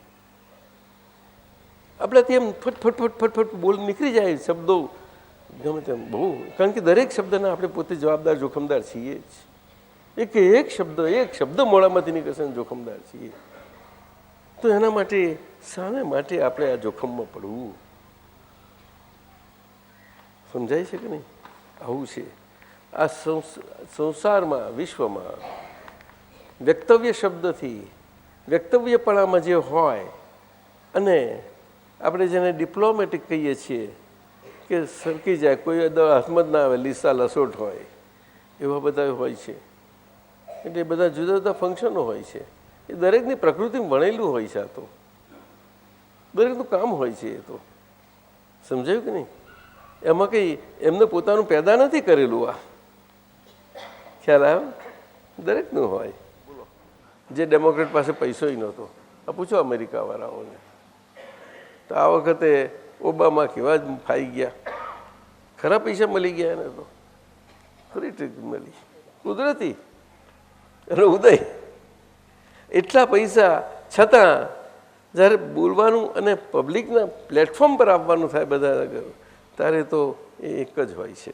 આપણાથી એમ ફટફટ બોલ નીકળી જાય શબ્દો ગમે તેમ બહુ, કારણ કે દરેક શબ્દના આપણે પોતે જવાબદાર જોખમદાર છીએ જ. એક શબ્દ મોડામાંથી નીકળશે જોખમદાર છીએ. તો એના માટે શાને માટે આપણે આ જોખમમાં પડવું? સમજાય છે કે નહીં? આવું છે આ સંસારમાં, વિશ્વમાં. વ્યક્તવ્ય શબ્દથી વ્યક્તવ્યપણામાં જે હોય, અને આપણે જેને ડિપ્લોમેટિક કહીએ છીએ કે સરકી જાય, કોઈ હાથમાં જ ના આવે, લીસા લસોટ હોય, એવા બધા હોય છે. એટલે એ બધા જુદા જુદા ફંક્શનો હોય છે. એ દરેકની પ્રકૃતિમાં વણેલું હોય છે. આ તો દરેકનું કામ હોય છે. એ તો સમજાયું કે નહીં? એમાં કંઈ એમને પોતાનું પેદા નથી કરેલું. આ ખ્યાલ આવ્યો? દરેકનું હોય. જે ડેમોક્રેટ પાસે પૈસો નહોતો, આ પૂછો અમેરિકાવાળાઓને, તો આ વખતે ઓબામા કેવા જ ફાઈ ગયા. ખરા પૈસા મળી ગયા એને તો, ખરી ટ્રીક મળી, કુદરતી એનો ઉદય. એટલા પૈસા છતાં જ્યારે બોલવાનું અને પબ્લિકના પ્લેટફોર્મ પર આવવાનું થાય બધા, ત્યારે તો એ એક જ હોય છે.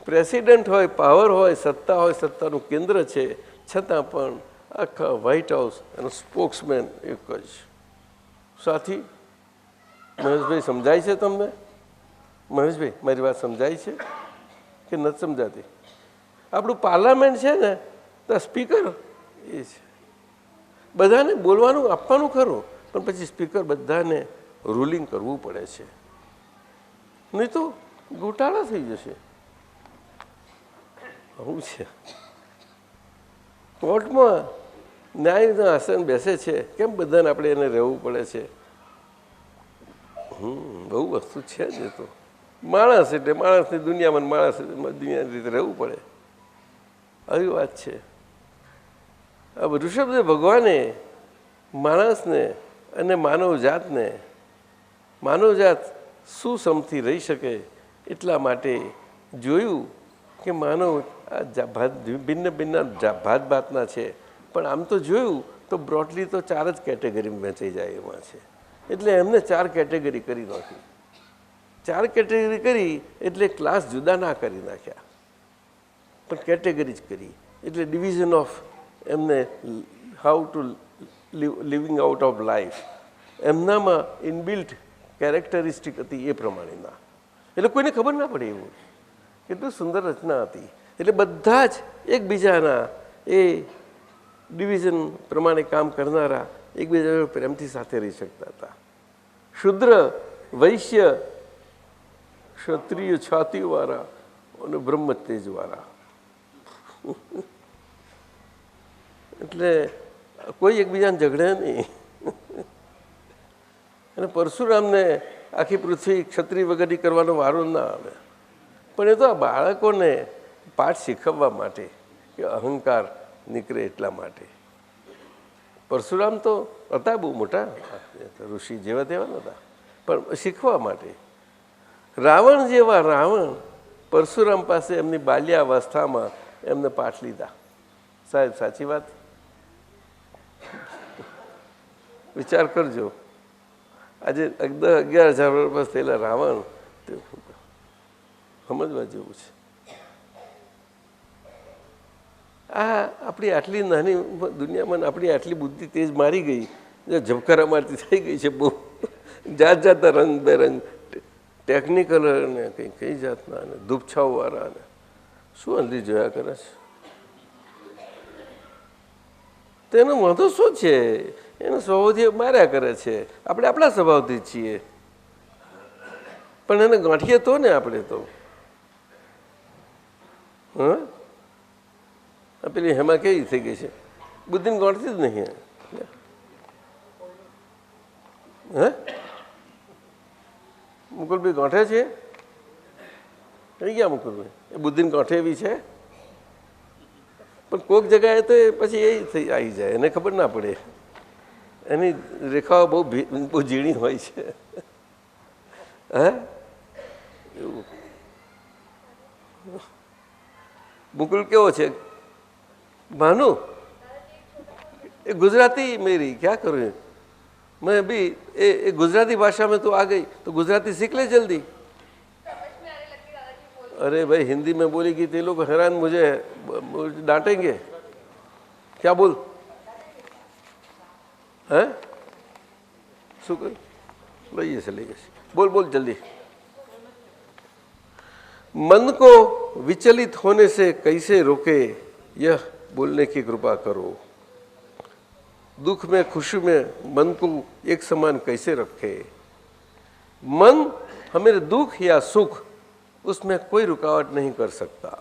પ્રેસિડેન્ટ હોય, પાવર હોય, સત્તા હોય, સત્તાનું કેન્દ્ર છે, છતાં પણ આખા વ્હાઇટ હાઉસ એનો સ્પોક્સમેન એક જ. સાથી મહેશભાઈ, સમજાય છે તમને? મહેશભાઈ, મારી વાત સમજાય છે કે નથી સમજાતી? આપણું પાર્લામેન્ટ છે ને, તો સ્પીકર એ છે. બધાને બોલવાનું આપવાનું ખરું, પણ પછી સ્પીકર બધાને રૂલિંગ કરવું પડે છે, નહીં તો ગોટાળા થઈ જશે. આવું છે. કોર્ટમાં ન્યાયના આસન બેસે છે, કેમ બધાને આપણે એને રહેવું પડે છે? બહુ વસ્તુ છે જ. એ તો માણસ એટલે માણસની દુનિયામાં માણસ દુનિયાની રીતે રહેવું પડે. આવી વાત છે. આ ઋષભદેવ ભગવાને માણસને અને માનવજાત સુસમથી રહી શકે એટલા માટે જોયું કે માનવ આ ભિન્ન ભાતના છે. પણ આમ તો જોયું તો બ્રોડલી તો 4 જ કેટેગરીમાં વહેંચાઈ જાય એમાં છે. એટલે એમને 4 કેટેગરી કરી નાખી. 4 કેટેગરી કરી એટલે ક્લાસ જુદા ના કરી નાખ્યા, પણ કેટેગરી જ કરી. એટલે ડિવિઝન ઓફ એમને how to living out of life એમનામાં ઇનબિલ્ટ કેરેક્ટરિસ્ટિક હતી એ પ્રમાણેના. એટલે કોઈને ખબર ના પડે એવું. કેટલું સુંદર રચના હતી. એટલે બધા જ એકબીજાના એ ડિવિઝન પ્રમાણે કામ કરનારા એકબીજા પ્રેમથી સાથે રહી શકતા હતા. શુદ્ર, વૈશ્ય, ક્ષત્રિય છાતીવાળા અને બ્રહ્મ તેજવાળા. એટલે કોઈ એકબીજાને ઝઘડે નહીં. અને પરશુરામને આખી પૃથ્વી ક્ષત્રિય વગરની કરવાનો વારો ના આવે. પણ એ તો આ બાળકોને પાઠ શીખવવા માટે, કે અહંકાર નીકળે એટલા માટે. પરશુરામ તો હતા બહુ મોટા ઋષિ જેવા તેવા નહોતા, પણ શીખવા માટે. રાવણ જેવા રાવણ પરશુરામ પાસે એમની બાલ્યાવસ્થામાં એમને પાઠ લીધા. સાહેબ સાચી વાત? વિચાર કરજો. આજે 11,000 વર્ષ થયેલા રાવણ તે સમજવા જેવું છે. આ આપણી આટલી નાની દુનિયામાં આપણી આટલી બુદ્ધિ તેજ મારી ગઈ, ઝબકારા મારતી થઈ ગઈ છે. બહુ જાત જાતના રંગબેરંગ ટેકનિકલ ને કઈ જાતના ને ધૂપછાવવાળા ને શું અંધી જોયા કરે છે. તેનો વાંધો શું છે? એનો સ્વભાવથી માર્યા કરે છે. આપણે આપણા સ્વભાવથી છીએ, પણ એને ગાંઠીએ તો ને આપણે તો. હા, પેલી હેમાં કેવી થઈ ગઈ છે, બુદ્ધિને ગાંઠતી જ નહીં. હે મુકુલભાઈ ગાંઠે છે? કઈ ગયા મુકુલભાઈ? એ બુદ્ધિને ગાંઠે એવી છે, પણ કોઈક જગ્યાએ તો પછી એ થઈ આવી જાય, એને ખબર ના પડે. એની રેખાઓ બહુ ઝીણી હોય છે. હે એવું મુકુલ કેવો છે? भानु ये गुजराती मेरी क्या करूँ मैं अभी ये गुजराती भाषा में तो आ गई तो गुजराती सीख ले जल्दी. अरे भाई हिंदी में बोलेगी तो लोग हैरान मुझे डांटेंगे. क्या बोल हैं? શું કહ્યું? લઈએ છે લઈએ છે. बोल बोल जल्दी. मन को विचलित होने से कैसे रोके यह बोलने की कृपा करो. दुख में खुशी में मन को एक समान कैसे रखे. मन हमें दुख या सुख उसमें कोई रुकावट नहीं कर सकता.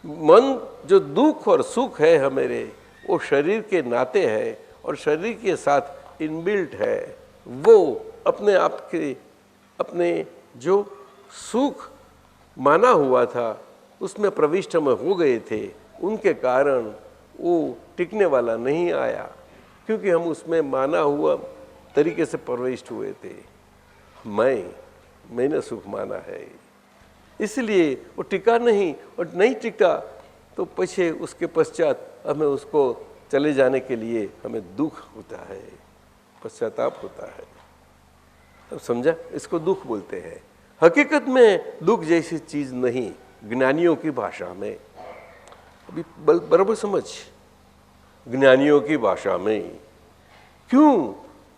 मन जो दुख और सुख है हमारे वो शरीर के नाते है और शरीर के साथ इनबिल्ट है. वो अपने आप के अपने जो सुख माना हुआ था उसमें प्रविष्ट हम हो गए थे, उनके कारण वो टिकने वाला नहीं आया क्योंकि हम उसमें माना हुआ तरीके से प्रविष्ट हुए थे. मैंने सुख माना है इसलिए वो टिका नहीं, और नहीं टिका तो पीछे उसके पश्चात हमें उसको चले जाने के लिए हमें दुख होता है, पश्चाताप होता है. अब समझा? इसको दुख बोलते हैं. हकीकत में दुख जैसी चीज नहीं ज्ञानियों की भाषा में. अभी बराबर समझ, ज्ञानियों की भाषा में. क्यों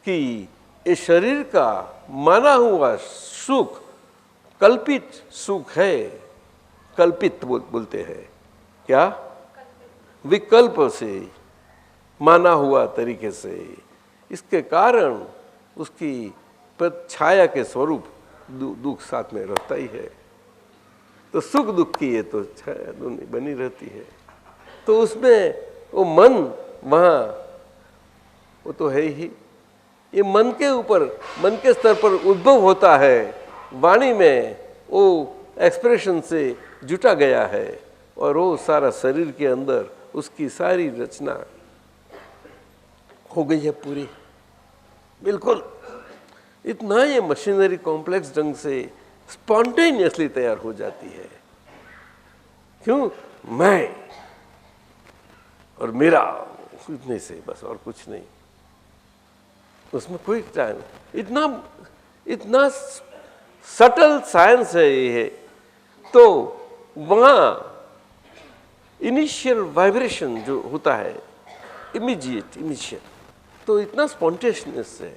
कि ये शरीर का माना हुआ सुख कल्पित सुख है. कल्पित बोलते हैं क्या? विकल्प से माना हुआ तरीके से. इसके कारण उसकी छाया के स्वरूप दुख साथ में रहता ही है. तो सुख दुख की ये तो छाया दोनों बनी रहती है. तो उसमें वो मन वहाँ वो तो है ही. ये मन के ऊपर, मन के स्तर पर उद्भव होता है. वाणी में वो एक्सप्रेशन से जुटा गया है और वो सारा शरीर के अंदर उसकी सारी रचना हो गई है पूरी. बिल्कुल इतना ये मशीनरी कॉम्प्लेक्स ढंग से स्पॉन्टेनियसली तैयार हो जाती है. क्यों? मैं और मेरा, इतने से बस और कुछ नहीं. उसमें कोई टाइम, इतना सटल साइंस है ये. तो वहाँ इनिशियल वाइब्रेशन जो होता है इमीडिएट, तो इतना स्पॉन्टेनियस है.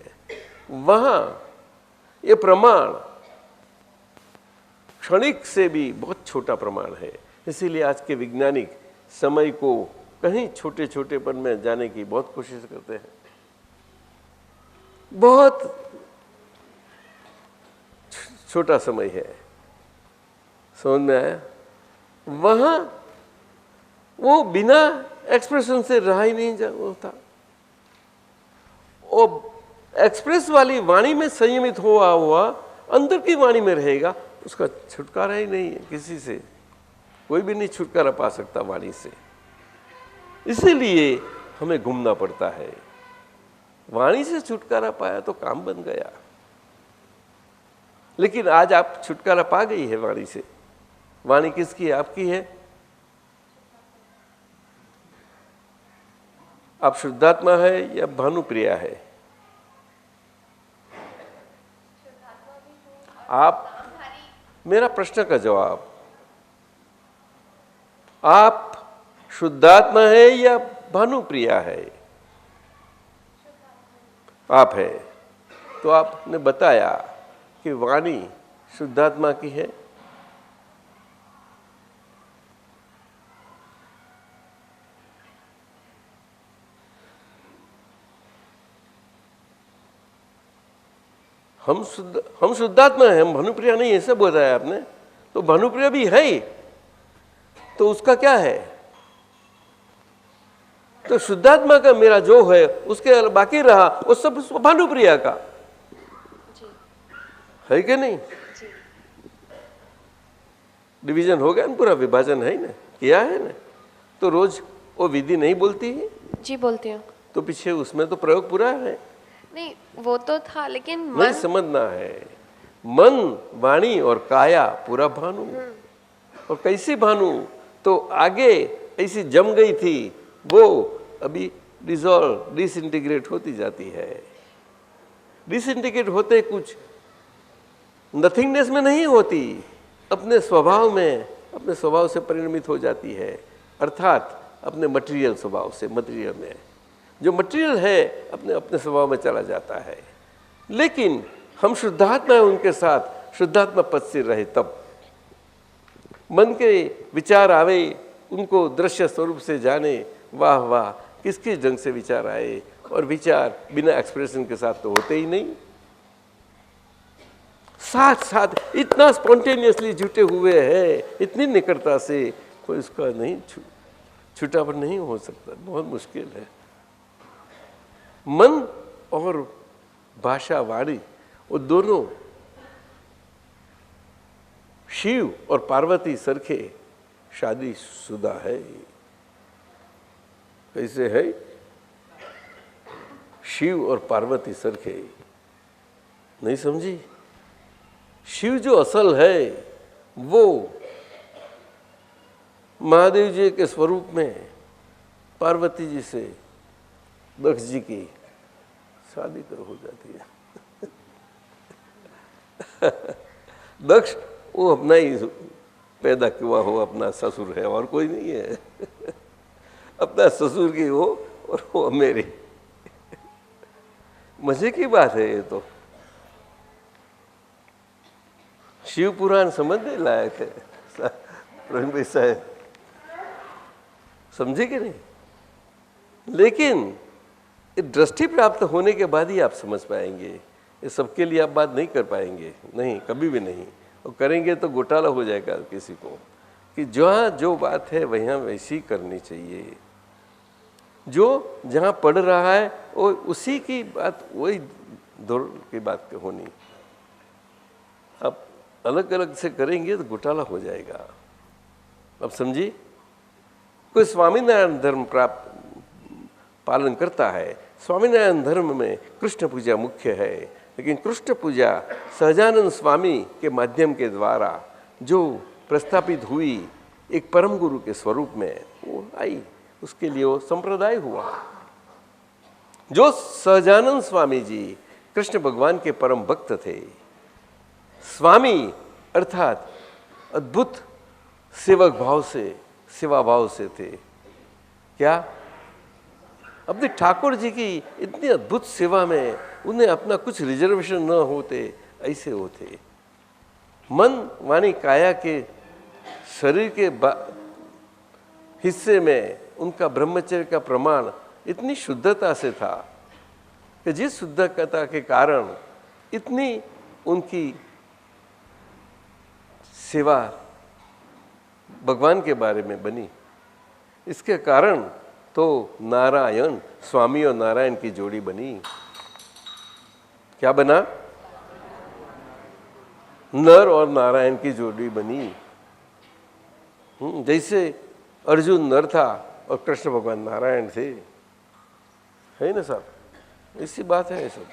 वहाँ ये प्रमाण क्षणिक से भी बहुत छोटा प्रमाण है. इसीलिए आज के वैज्ञानिक समय को कहीं छोटे छोटेपन में जाने की बहुत कोशिश करते हैं. बहुत छोटा समय है. समझ में आया? वहाँ वो बिना एक्सप्रेशन से रहा ही नहीं होता. वो एक्सप्रेस वाली वाणी में संयमित हुआ अंदर की वाणी में रहेगा, उसका छुटकारा ही नहीं है. किसी से कोई भी नहीं छुटकारा पा सकता वाणी से. इसीलिए हमें घूमना पड़ता है. वाणी से छुटकारा पाया तो काम बन गया. लेकिन आज आप छुटकारा पा गई है वाणी से। वाणी किसकी है? आपकी है। आप शुद्धात्मा है या भानुप्रिया है? आप, मेरा प्रश्न का जवाब, आप शुद्धात्मा है या भानुप्रिया है? आप है। तो आपने बताया कि वाणी शुद्धात्मा की है। हम शुद्धात्मा है, हम भानुप्रिया नहीं, ऐसा बताया आपने। तो भानुप्रिया भी है ही, तो उसका क्या है? तो शुद्धात्मा का मेरा जो है उसके बाकी रहा वो सब भानुप्रिया का है कि नहीं? डिवीजन हो गया ना, पूरा विभाजन है ना, किया है ना। तो रोज वो विधि नहीं बोलती है? जी बोलती हूँ। तो पीछे उसमें तो प्रयोग पूरा है। नहीं वो तो था, लेकिन नहीं समझना है, मन वाणी और काया पूरा भानु। और कैसी भानु? तो आगे ऐसी जम गई थी, वो अभी डिसॉल्व डिसइंटीग्रेट होती जाती है। डिसइंटीग्रेट होते कुछ नथिंगनेस में नहीं होती, अपने स्वभाव में, अपने स्वभाव से परिणमित हो जाती है, अर्थात अपने मटेरियल स्वभाव से, मटेरियल में जो मटेरियल है अपने अपने स्वभाव में चला जाता है। लेकिन हम शुद्धात्मा है, उनके साथ शुद्धात्मा पद से रहे, तब मन के विचार आवे, उनको दृश्य स्वरूप से जाने। वाह वाह, किसके ढंग से विचार आए, और विचार बिना एक्सप्रेशन के साथ तो होते ही नहीं। साथ साथ इतना स्पॉन्टेनियसली जुटे हुए हैं, इतनी निकटता से, कोई उसका नहीं छुटापन नहीं हो सकता, बहुत मुश्किल है। मन और भाषा वाणी वो दोनों शिव और पार्वती सरखे शादीशुदा है। कैसे है? शिव और पार्वती सरखे, नहीं समझी? शिव जो असल है वो महादेव जी के स्वरूप में पार्वती जी से दक्ष जी की शादी तो हो जाती है। दक्ष वो अपना ही पैदा हुआ हो, अपना ससुर है, और कोई नहीं है। अपना ससुर की हो और वो मेरी। मजे की बात है ये तो। शिव पुराण समझने लायक है प्रवीण भाई साहब, समझे कि नहीं? लेकिन ये दृष्टि प्राप्त होने के बाद ही आप समझ पाएंगे। ये सबके लिए आप बात नहीं कर पाएंगे, नहीं, कभी भी नहीं। और करेंगे तो घोटाला हो जाएगा किसी को, कि जहाँ जो बात है वहाँ वैसी करनी चाहिए। जो जहाँ पढ़ रहा है वो उसी की बात, वही दौर की बात होनी। अब अलग अलग से करेंगे तो घोटाला हो जाएगा। अब समझी? कोई स्वामीनारायण धर्म प्राप्त पालन करता है, स्वामीनारायण धर्म में कृष्ण पूजा मुख्य है, लेकिन कृष्ण पूजा सहजानंद स्वामी के माध्यम के द्वारा जो प्रस्थापित हुई एक परम गुरु के स्वरूप में वो आई, उसके लिए वो संप्रदाय हुआ। जो सहजानंद स्वामी जी कृष्ण भगवान के परम भक्त थे, स्वामी अर्थात अद्भुत सेवक भाव से, सेवा भाव से थे। क्या? अपने ठाकुर जी की इतनी अद्भुत सेवा में उन्हें अपना कुछ रिजर्वेशन न होते, ऐसे होते। मन वाणी काया के शरीर के हिस्से में उनका ब्रह्मचर्य का प्रमाण इतनी शुद्धता से था कि जिस शुद्धता के कारण इतनी उनकी सेवा भगवान के बारे में बनी। इसके कारण तो नारायण, स्वामी और नारायण की जोड़ी बनी। क्या बना? नर और नारायण की जोड़ी बनी। जैसे अर्जुन नर था और कृष्ण भगवान नारायण थे, है ना साहब? ऐसी बात है सब।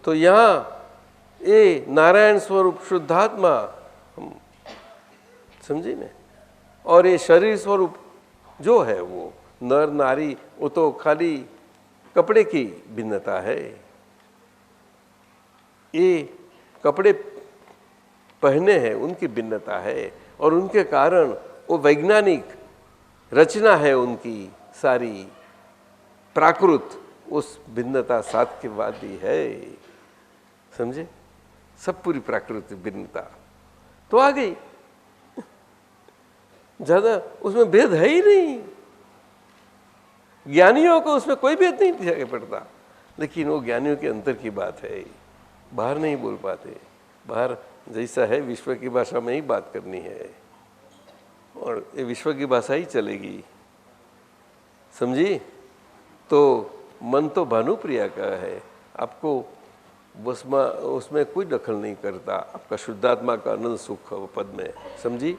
तो यहाँ ये नारायण स्वरूप शुद्धात्मा, समझी ने। और ये शरीर स्वरूप जो है वो नर नारी, वो तो खाली कपड़े की भिन्नता है। ये कपड़े पहने हैं उनकी भिन्नता है, और उनके कारण वो वैज्ञानिक रचना है उनकी सारी प्राकृत, उस भिन्नता साध्यवादी है, समझे। सब पूरी प्राकृतिक भिन्नता तो आ गई, ज्यादा उसमें भेद है ही नहीं। ज्ञानियों को उसमें कोई भेद नहीं दिखाई पड़ता, लेकिन वो ज्ञानियों के अंतर की बात है, बाहर नहीं बोल पाते। बाहर जैसा है विश्व की भाषा में ही बात करनी है, और ये विश्व की भाषा ही चलेगी, समझी। तो मन तो भानुप्रिया का है, आपको उसमें कोई दखल नहीं करता। आपका शुद्धात्मा का आनंद सुख पद में, समझी।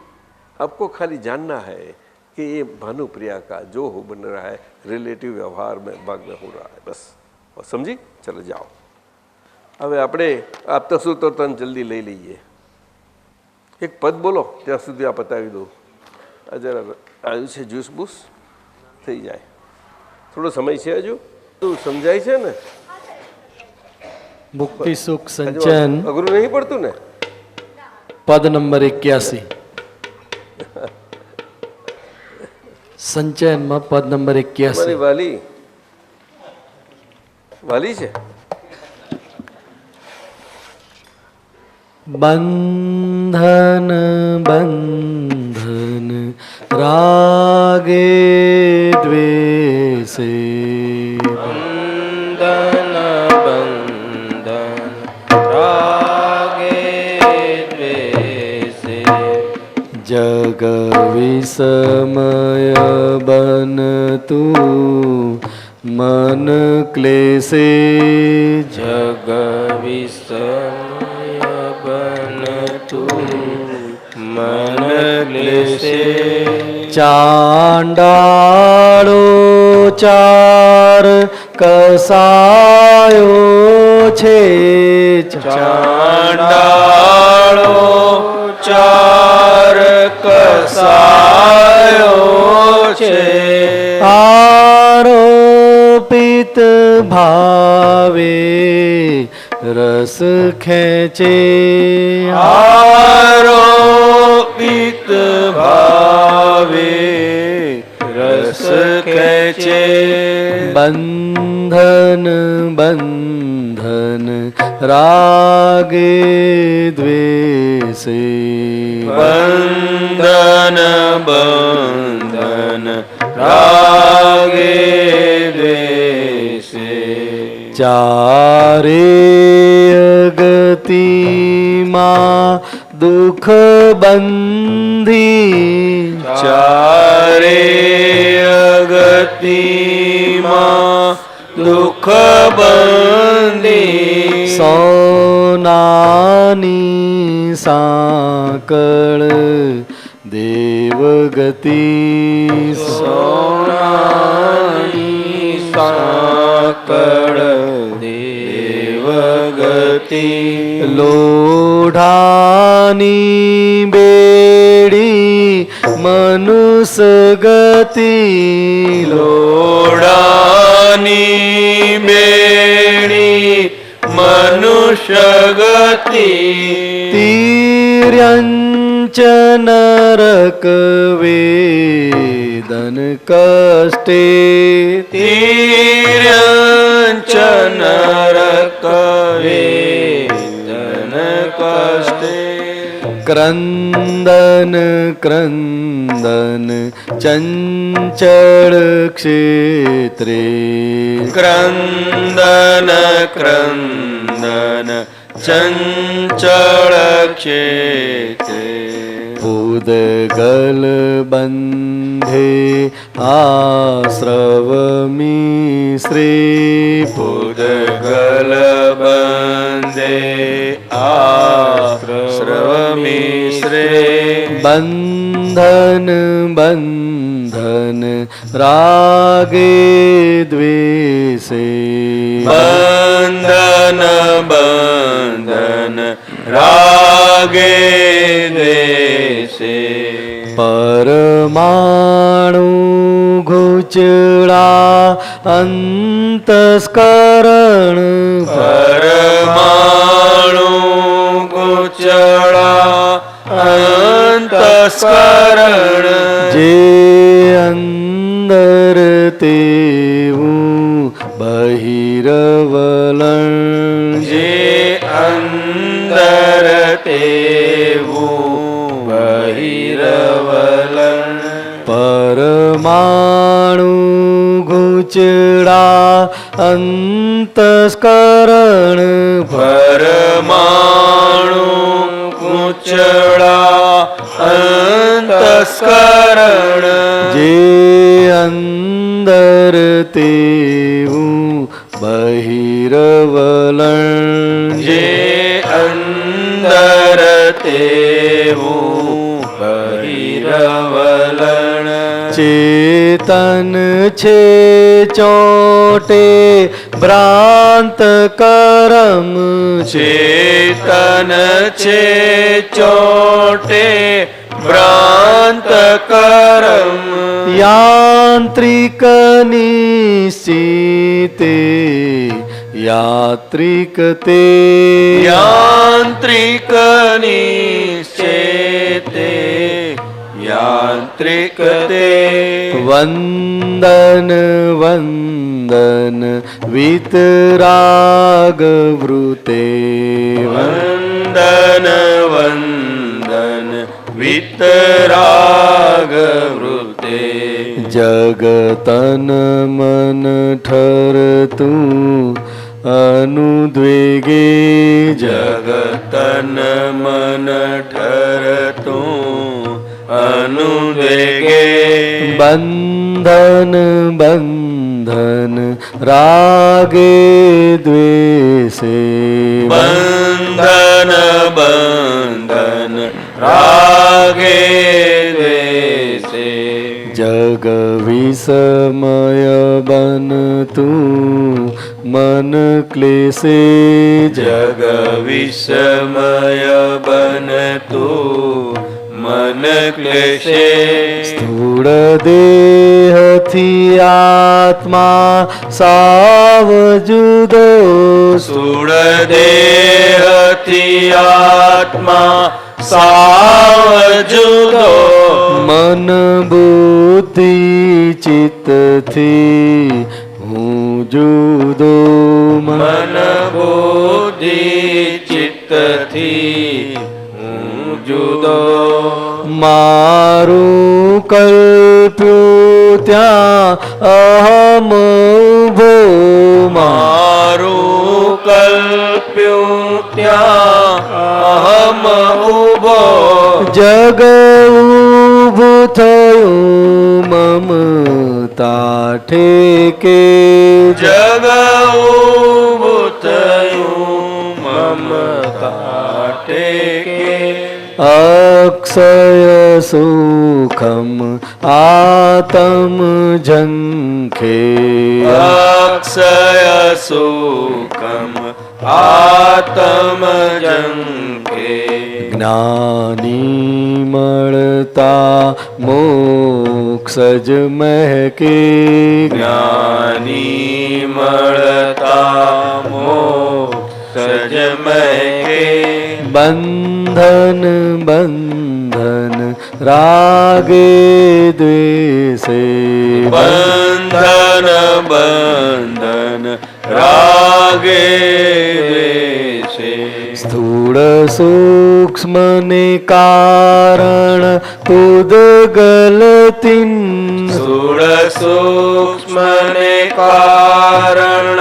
आपको खाली जानना है कि ये भानुप्रिया का जो हो बन रहा है रिलेटिव व्यवहार में भाग में हो रहा है, बस। और समझी, चलो जाओ। હવે આપણે આપતા સૂત્રોતન જલ્દી લઈ લઈએ। એક પદ બોલો ત્યાં સુધી આ પતાવી દઉં। આ જરા આવ્યું છે જ્યુસ બૂસ થઈ જાય, થોડો સમય છે હજુ, તું સમજાય છે ને? મુક્તિ સુખ સંચયન અઘરું નહીં પડતું ને? પદ નંબર 81 સંચયનમાં પદ નંબર 81। મારી વાલી વાલી છે। બંધન બંધન રાગે દ્વેષે, બંધન બંધન રાગે દ્વેષે, જગ વિષમય બનતું મન ક્લેશે, જગ વિષમય બનતું મન ક્લેશે, ચાંડાળો ચાર કસાયો છે, ચાંડાળો ચાર કસાયો છે, આરોપિત ભાવે રસ ખેંચે, આરોપિત ભાવે રસ ખેંચે, બંધન બંધન રાગે દ્વેષે, બંધન બંધન રાગે દ્વેષે, ચારે ગતિમાં દુઃખ બંધી, ચારે અગતિમાં દુઃખ બંધી, સોનાની સાંકળ દેવગતિ, સોનાની સાંકળ દેવગતિ, લોઢાની બેડી મનુષ્ય ગતિ, લોડાની બેડી મનુષ્ય ગતિ, તિર્યંચન નરક વેદન કષ્ટે, તિર્યંચન નરક વેદન કષ્ટે, ક્રંદન ક્રંદન ચંચળ ક્ષેત્રે, ક્રંદન ક્રંદન ચંચળ ક્ષેત્રે, પૂદગલ બંધે આશ્રવ મિશ્રે, પૂદગલ બંધે આશ્રવ મિશ્રે, બંધ બંધન રાગે દ્વેષે બંધન બંધન રાગે દ્વેષે પરમાણુ ઘૂંચડા અંતસ્કરણ પરમાણુ ગુચળા અંતસ્કરણ જે અંદર તેવું બહિરવલણ જે અંદર તેવું બહિરવલણ પરમાણુ ઘૂંચડા અંતસ્કરણ પરમાણુ ગુચળા અંતસ્કરણ જે અંદર તેવું બહિરવલણ જે અંદર તેવું બહિરવલણ ચેતન છે ચોટે ભ્રાંત કરમ ચેતન છે ચોટે ભ્રાંત કરમ યાંત્રિક નિશ્ચિતે યાત્રિક તે યાંત્રિક નિશ્ચેતે યાંત્રિક તે વંદન વંદન વિતરાગ વૃતે વંદન વંદન વિતરાગ વૃતે જગતન મન ઠરતું અનુદ્વેગે જગતન મન ઠરતું અનુદ્વેગે બંધન બંધન રાગે દ્વેષે બંધન બંધન રાગે દ્વેષે જગ વિષમય બનતું મન ક્લેશે જગ વિષમય બનતું મન ક્લેશે સ્થૂળ દેહથી આત્મા સાવ જુદો સ્થૂળ દેહથી આત્મા સાવ જુદો મન બુદ્ધિ ચિત્તથી હું જુદો મન બુદ્ધિ ચિત્તથી હું જુદો મારું કલ્પ્યું ત્યાં અહમ ઉભો મારું કલ્પ્યું ત્યાં અહમ ઉભો જગ ઊભું થયું મમતા ઠેકે જગ ઊભું થયું મમતા ટેકે અક્ષય સુખમ આતમ ઝંખે અક્ષય સુખમ આતમ જંકે જ્ઞાની મળતા મોક્ષ જ મહેકે જ્ઞાની મળતા મોક્ષ જ મહેકે બંધન બંધન રાગે દ્વેષે બંધન બંધન રાગે દ્વેષે સ્થૂળ સૂક્ષ્મ ને કારણ ઉદગલતિન સ્થૂળ સૂક્ષ્મ ને કારણ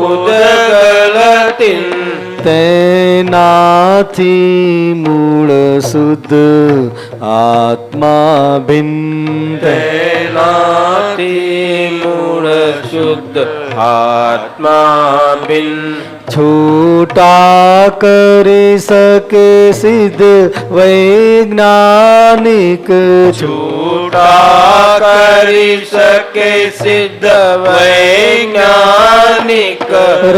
ઉદગલતિન તેનાથી મૂળ શુદ્ધ આત્મા ભિન્ન તેનાથી મૂળ શુદ્ધ આત્મા ભિન્ન છૂટા કરી શકે સિદ્ધ વૈજ્ઞાનિક છૂટા કરી શકે સિદ્ધ વૈજ્ઞાનિક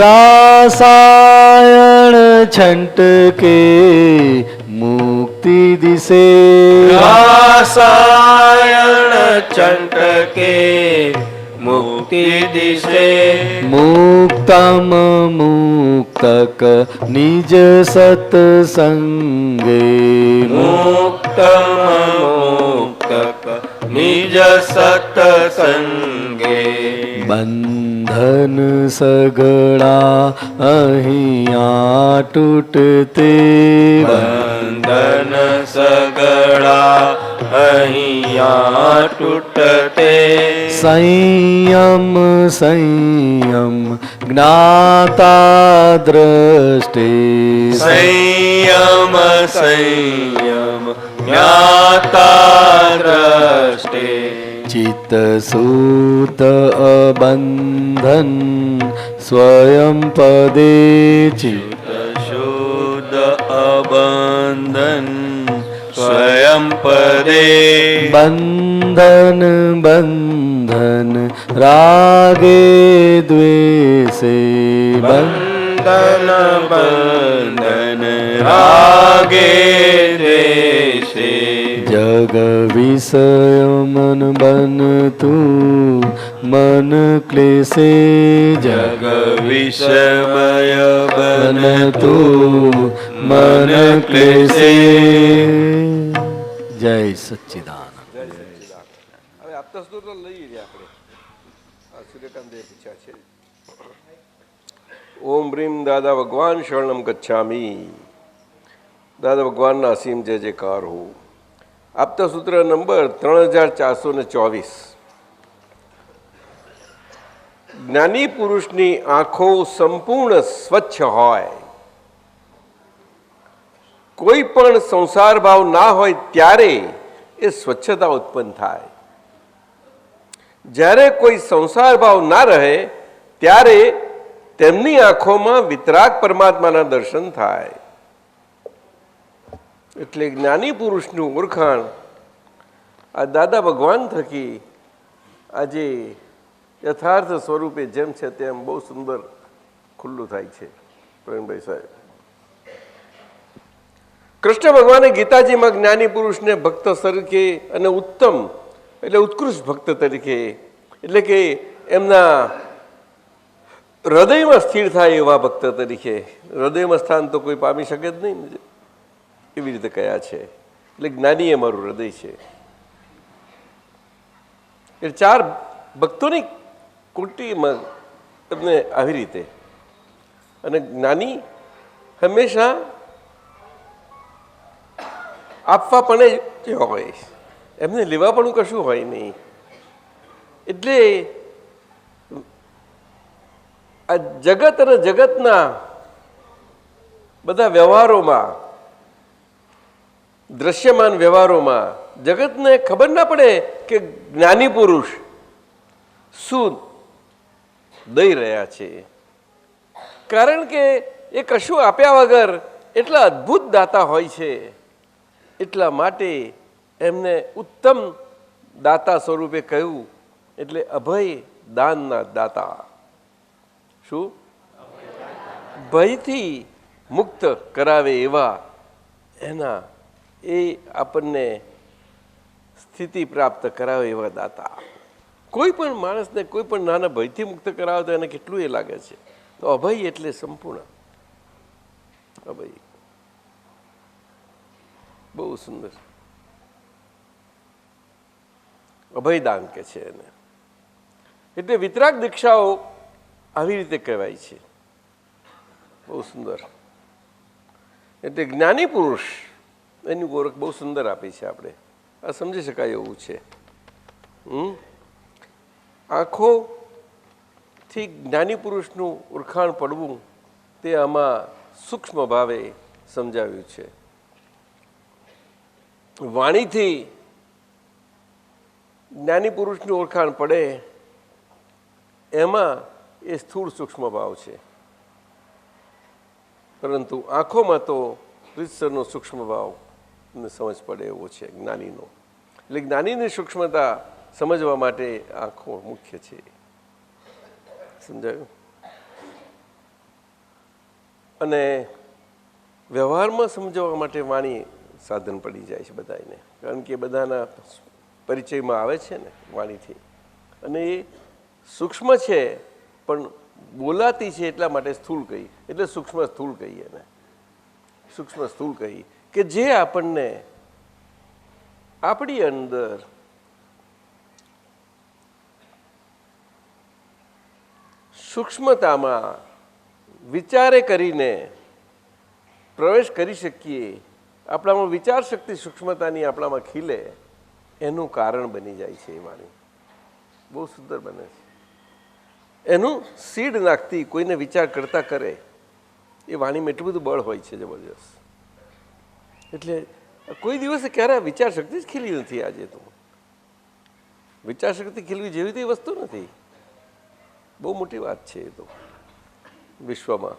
રાસાયણ છંટકે મુક્તિ દિશે રાસાયણ છંટકે મુક્તિ દિશે મુક્તમ મુક્તક નિજ સત્સંગે મુક્તમ મુક્તક નિજ સત્સંગે બંધન સગળા અહીંયા તૂટતે બંધન સગળા અહીંયા તૂટતે સંયમ સંયમ જ્ઞાતા દ્રષ્ટે સંયમ સંયમ જ્ઞાતા દ્રષ્ટે ચિત્ત સૂત અબંધન સ્વયં પદે ચિત્ત શુદ્ધ અબંધન સ્વયં પદે બંધન બંધન રાગે દ્વેષે બંધન બંધન રાગે દ્વેષે જગ વિષય મન બનતું મન ક્લેશે જગ વિષમય બનતું મન ક્લેશે જય સચ્ચિદાનંદ હવે આપતા સૂત્ર લઈ રહ્યા આપણે આ સૂર્યકાંત પૂછ્યા છે. ઓમ રીમ દાદા ભગવાન શરણમ ગચ્છામી. દાદા ભગવાનના અસીમ જય જયકાર હો. આપતા સૂત્ર નંબર 3424. જ્ઞાની પુરુષની આંખો સંપૂર્ણ સ્વચ્છ હોય, કોઈ પણ સંસાર ભાવ ના હોય ત્યારે એ સ્વચ્છતા ઉત્પન્ન થાય. જ્યારે કોઈ સંસાર ભાવ ના રહે ત્યારે તેમની આંખોમાં વિતરાગ પરમાત્માના દર્શન થાય. એટલે જ્ઞાની પુરુષનું ઓળખાણ આ દાદા ભગવાન થકી આજે યથાર્થ સ્વરૂપે જેમ છે તેમ બહુ સુંદર ખુલ્લું થાય છે. પ્રવીણભાઈ સાહેબ, કૃષ્ણ ભગવાને ગીતાજીમાં જ્ઞાની પુરુષને ભક્ત તરીકે અને ઉત્તમ એટલે ઉત્કૃષ્ટ ભક્ત તરીકે એટલે કે એમના હૃદયમાં સ્થિર થાય એવા ભક્ત તરીકે, હૃદયમાં સ્થાન તો કોઈ પામી શકે જ નહીં, એવી રીતે કયા છે. એટલે જ્ઞાની એ મારું હૃદય છે. એટલે 4 ભક્તોની કુટીમાં તમને આવી રીતે. અને જ્ઞાની હંમેશા આપવા પણ જ હોય, એમને લેવા પણ કશું હોય નહીં. એટલે આ જગત અને જગતના બધા વ્યવહારોમાં, દ્રશ્યમાન વ્યવહારોમાં જગતને ખબર ના પડે કે જ્ઞાની પુરુષ શું દઈ રહ્યા છે. કારણ કે એ કશું આપ્યા વગર એટલા અદ્ભુત દાતા હોય છે. એટલા માટે એમને ઉત્તમ દાતા સ્વરૂપે કહ્યું. એટલે અભય દાનના દાતા. શું? ભયથી મુક્ત કરાવે એવા એના એ આપણને સ્થિતિ પ્રાપ્ત કરાવે એવા દાતા. કોઈ પણ માણસને કોઈ પણ નાના ભયથી મુક્ત કરાવે તો એને કેટલું એ લાગે છે. તો અભય એટલે સંપૂર્ણ અભય. બહુ સુંદર અભયદાન કે છે એને. એટલે વિતરાગ દીક્ષાઓ આવી રીતે કહેવાય છે. બહુ સુંદર. એટલે જ્ઞાની પુરુષ એની ઓળખ બહુ સુંદર આપી છે. આપણે આ સમજી શકાય એવું છે. આંખોથી જ્ઞાની પુરુષનું ઓળખાણ પડવું તે આમાં સૂક્ષ્મ ભાવે સમજાવ્યું છે. વાણીથી જ્ઞાની પુરુષનું ઓળખાણ પડે એમાં એ સ્થૂળ સૂક્ષ્મ ભાવ છે. પરંતુ આંખોમાં તો રીતસરનો સૂક્ષ્મ ભાવને સમજ પડે એવો છે જ્ઞાનીનો. એટલે જ્ઞાનીની સૂક્ષ્મતા સમજવા માટે આંખો મુખ્ય છે. સમજાયું? અને વ્યવહારમાં સમજવા માટે વાણી સાધન પડી જાય છે બધાને, કારણ કે બધાના પરિચયમાં આવે છે ને વાણીથી. અને એ સૂક્ષ્મ છે પણ બોલાતી છે એટલા માટે સ્થૂળ કહી, એટલે સૂક્ષ્મ સ્થૂળ કહીએ ને, સૂક્ષ્મ સ્થૂળ કહી કે જે આપણને આપણી અંદર સૂક્ષ્મતામાં વિચારે કરીને પ્રવેશ કરી શકીએ, આપણામાં વિચાર શક્તિ સૂક્ષ્મતાની આપણામાં ખીલે, એનું કારણ બની જાય છે એ વાણી. બહુ સુંદર બને છે. એનું સીડ નાખતી કોઈને વિચાર કરતા કરે એ વાણીમાં એટલું બધું બળ હોય છે જબરજસ્ત. એટલે કોઈ દિવસે ક્યારે વિચાર શક્તિ જ ખીલી નથી. આજે તો વિચાર શક્તિ ખીલવી જેવી તે વસ્તુ નથી. બહુ મોટી વાત છે એ તો વિશ્વમાં.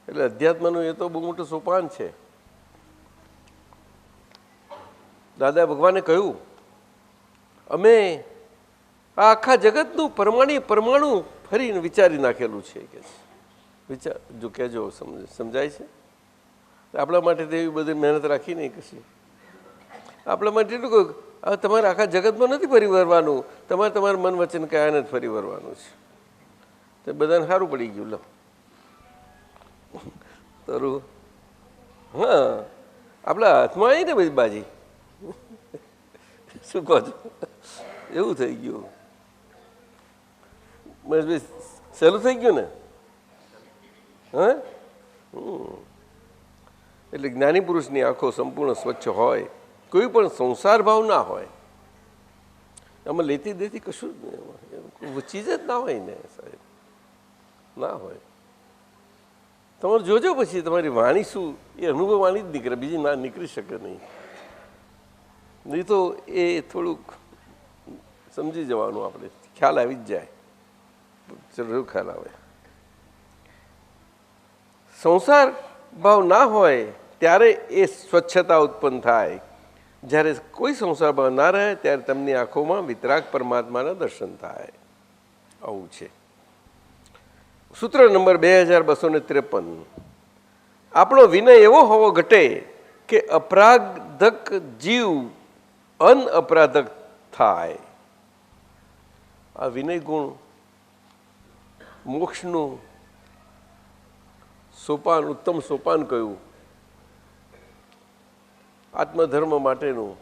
એટલે અધ્યાત્મનું એ તો બહુ મોટું સોપાન છે. દાદા ભગવાને કહ્યું, અમે આ આખા જગતનું પરમાણુ ફરીને વિચારી નાખેલું છે કે વિચાર જો કહેજો સમજાય છે. આપણા માટે તો એવી બધી મહેનત રાખી નહીં કશી. આપણા માટે એટલું કહ્યું, હવે તમારે આખા જગતમાં નથી ફરી વળવાનું, તમારે તમારા મન વચન કયાને જ ફરી વળવાનું છે. તો બધાને સારું પડી ગયું. લો તરું હા આપણા હાથમાં આવી ને બધી બાજી. શું કહો છો? એવું થઈ ગયું. મહેશભાઈ સહેલું થઈ ગયું ને? હા. એટલે જ્ઞાની પુરુષની આંખો સંપૂર્ણ સ્વચ્છ હોય, કોઈ પણ સંસાર ભાવ ના હોય, આમાં લેતી દેતી કશું ચીજ જ ના હોય ને સાહેબ, ના હોય. તમારે જોજો પછી તમારી વાણી શું એ અનુભવ વાણી જ નીકળે, બીજી ના નીકળી શકે નહીં. નહીં તો એ થોડુંક સમજી જવાનું, આપણે ખ્યાલ આવી જ જાય. જરૂર ખ્યાલ આવે. સંસાર ભાવ ના હોય ત્યારે એ સ્વચ્છતા ઉત્પન્ન થાય. જ્યારે કોઈ સંસાર ભાવ ના રહે ત્યારે તેમની આંખોમાં વિતરાગ પરમાત્માના દર્શન થાય. આવું છે. સૂત્ર નંબર 2253. આપણો વિનય એવો હોવો ઘટે કે અપરાધક જીવ અનઅપરાધક થાય. આ વિનય ગુણ મોક્ષનું સોપાન, ઉત્તમ સોપાન કહ્યું. આત્મધર્મ માટેનું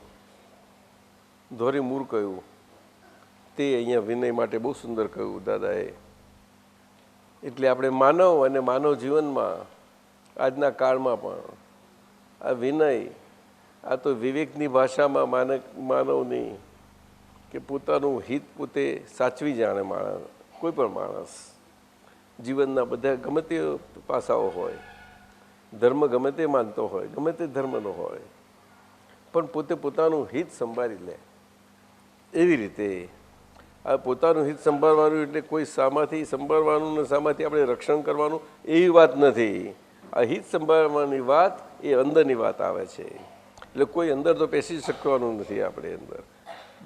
ધોરી મૂળ કહ્યું. તે અહીંયા વિનય માટે બહુ સુંદર કહ્યું દાદાએ. એટલે આપણે માનવ અને માનવ જીવનમાં આજના કાળમાં પણ આ વિનય, આ તો વિવેકની ભાષામાં માનવની કે પોતાનું હિત પોતે સાચવી જાણે માણસ, કોઈ પણ માણસ જીવનના બધા ગમે તે પાસાઓ હોય, ધર્મ ગમે તે માનતો હોય, ગમે તે ધર્મનો હોય, પણ પોતે પોતાનું હિત સંભાળી લે. એવી રીતે આ પોતાનું હિત સંભાળવાનું એટલે કોઈ સામાથી સંભાળવાનું ને સામાથી આપણે રક્ષણ કરવાનું એવી વાત નથી. આ હિત સંભાળવાની વાત એ અંદરની વાત આવે છે. એટલે કોઈ અંદર તો પેસી શકવાનું નથી. આપણે અંદર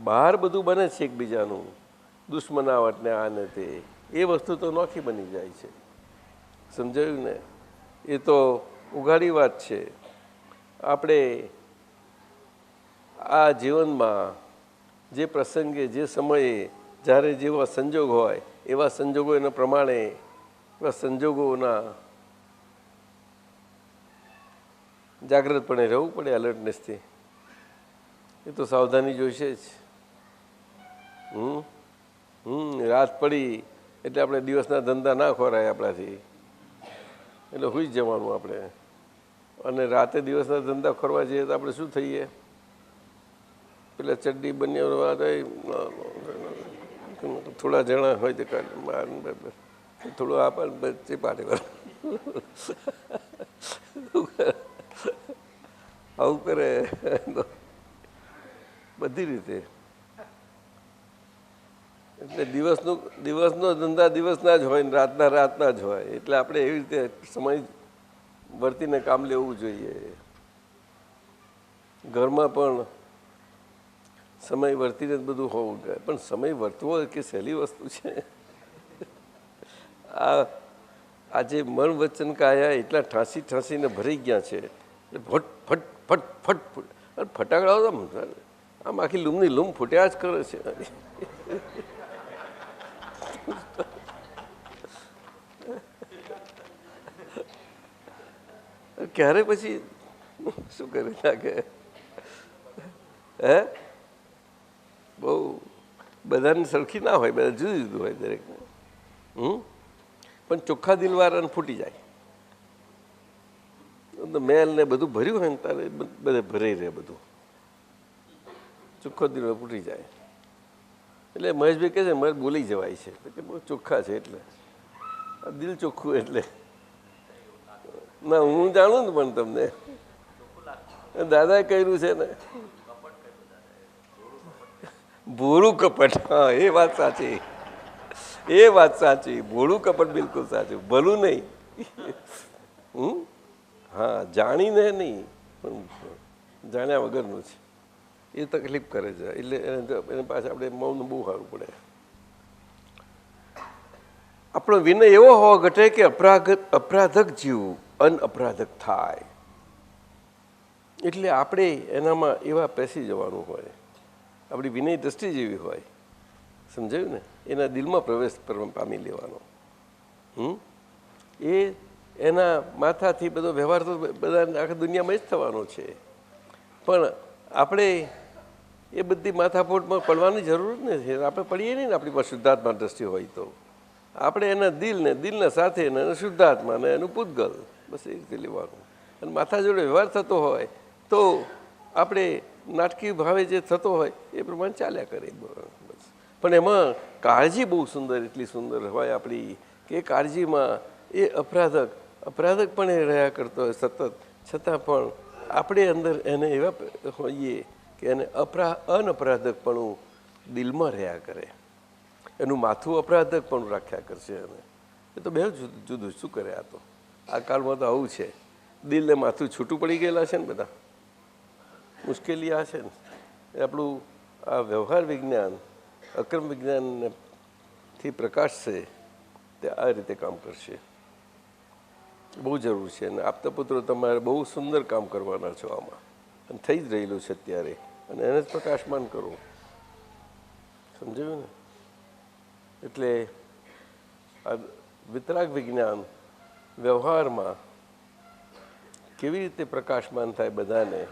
બહાર બધું બને છે એકબીજાનું, દુશ્મનાવટ ને આ ને તે, એ વસ્તુ તો નોખી બની જાય છે. સમજાયું ને? એ તો ઉઘાડી વાત છે. આપણે આ જીવનમાં જે પ્રસંગે, જે સમયે, જ્યારે જેવા સંજોગ હોય એવા સંજોગોના પ્રમાણે, એવા સંજોગોના જાગ્રતપણે રહેવું પડે, એલર્ટનેસથી. એ તો સાવધાની જોઈશે જ. રાત પડી એટલે આપણે દિવસના ધંધા ના ખોરાય આપણાથી, એટલે હોઈ જ જવાનું આપણે. અને રાતે દિવસના ધંધા ખોરવા જઈએ તો આપણે શું થઈએ? પેલા ચડ્ડી બન્યા થોડા જણા હોય તો થોડું આપણને પાટે આવું કરે બધી રીતે. એટલે દિવસનો ધંધા દિવસના જ હોય ને રાતના જ હોય. એટલે આપણે એવી રીતે સમય વર્તીને કામ લેવું જોઈએ. ઘરમાં પણ સમય વર્તીને જ બધું હોવું જોઈએ, પણ સમય વર્તવો કે સહેલી વસ્તુ છે? આજે મન વચન કાયા એટલા ઠાંસી ઠાંસીને ભરી ગયા છે, ફટ ફટ ફટ ફટ ફટાકડાઓ આમ આખી લૂમની લૂમ ફૂટ્યા જ કરે છે. ક્યારે પછી શું કરી નાખે? હે, બહુ બધાને સરખી ના હોય, બધા જુદું જુદું હોય દરેકને. પણ ચોખ્ખા દિલવાળાને ફૂટી જાય. મેલ ને બધું ભર્યું હોય ને તારે બધે ભરાઈ રહે, બધું ચોખ્ખો દિલ ફૂટી જાય. એટલે મહેશભાઈ કહે છે મારે બોલી જવાય છે કે બહુ ચોખ્ખા છે, એટલે દિલ ચોખ્ખું એટલે ના હું જાણું ને, પણ તમને દાદાએ કર્યું છે ને ભોળું કપટ. હા, એ વાત સાચી, એ વાત સાચી. ભોળું કપટ બિલકુલ સાચું, ભલું નહીં. હા, જાણીને નહીં પણ જાણ્યા વગરનું છે, એ તકલીફ કરે છે. એટલે એને પાછળ આપણે મૌન બહુ સારું પડે. આપણો વિનય એવો હોવો ઘટે કે અપરાધક જીવ અનઅપરાધક થાય. એટલે આપણે એનામાં એવા પેસી જવાનું હોય, આપણી વિનય દ્રષ્ટિ જેવી હોય, સમજાયું ને? એના દિલમાં પ્રવેશ પામી લેવાનો. એ એના માથાથી બધો વ્યવહાર તો બધા આખા દુનિયામાં જ થવાનો છે, પણ આપણે એ બધી માથાફોટમાં પડવાની જરૂર જ નથી. આપણે પડીએ નહીં ને, આપણી પાસે શુદ્ધાત્મા દ્રષ્ટિ હોય તો આપણે એના દિલના સાથે એના શુદ્ધાત્મા ને એનું પૂતગલ બસ એ રીતે લેવાનું. અને માથા જોડે વ્યવહાર થતો હોય તો આપણે નાટકી ભાવે જે થતો હોય એ પ્રમાણે ચાલ્યા કરે. બસ, પણ એમાં કાળજી બહુ સુંદર, એટલી સુંદર હોય આપણી કે કાળજીમાં એ અપરાધક પણ એ રહ્યા કરતો હોય સતત, છતાં પણ આપણે અંદર એને એવા હોઈએ કે એને અનઅપરાધકપણું દિલમાં રહ્યા કરે. એનું માથું અપરાધકપણું રાખ્યા કરશે. એને એ તો બહુ જુદું શું કરે? આ તો આ કાળમાં તો આવું છે. દિલને માથું છૂટું પડી ગયેલા છે ને બધા. મુશ્કેલી આ છે ને, એ આપણું આ વ્યવહાર વિજ્ઞાન અક્રમ વિજ્ઞાનથી પ્રકાશશે તે આ રીતે કામ કરશે. બહુ જરૂર છે. અને આપતા પુત્રો તમારે બહુ સુંદર કામ કરવાના છો આમાં, અને થઈ જ રહેલું છે અત્યારે, અને એને જ પ્રકાશમાન કરવું. સમજાયું ને? એટલે આ વિતરાગ વિજ્ઞાન વ્યવહારમાં કેવી રીતે પ્રકાશમાન થાય બધાને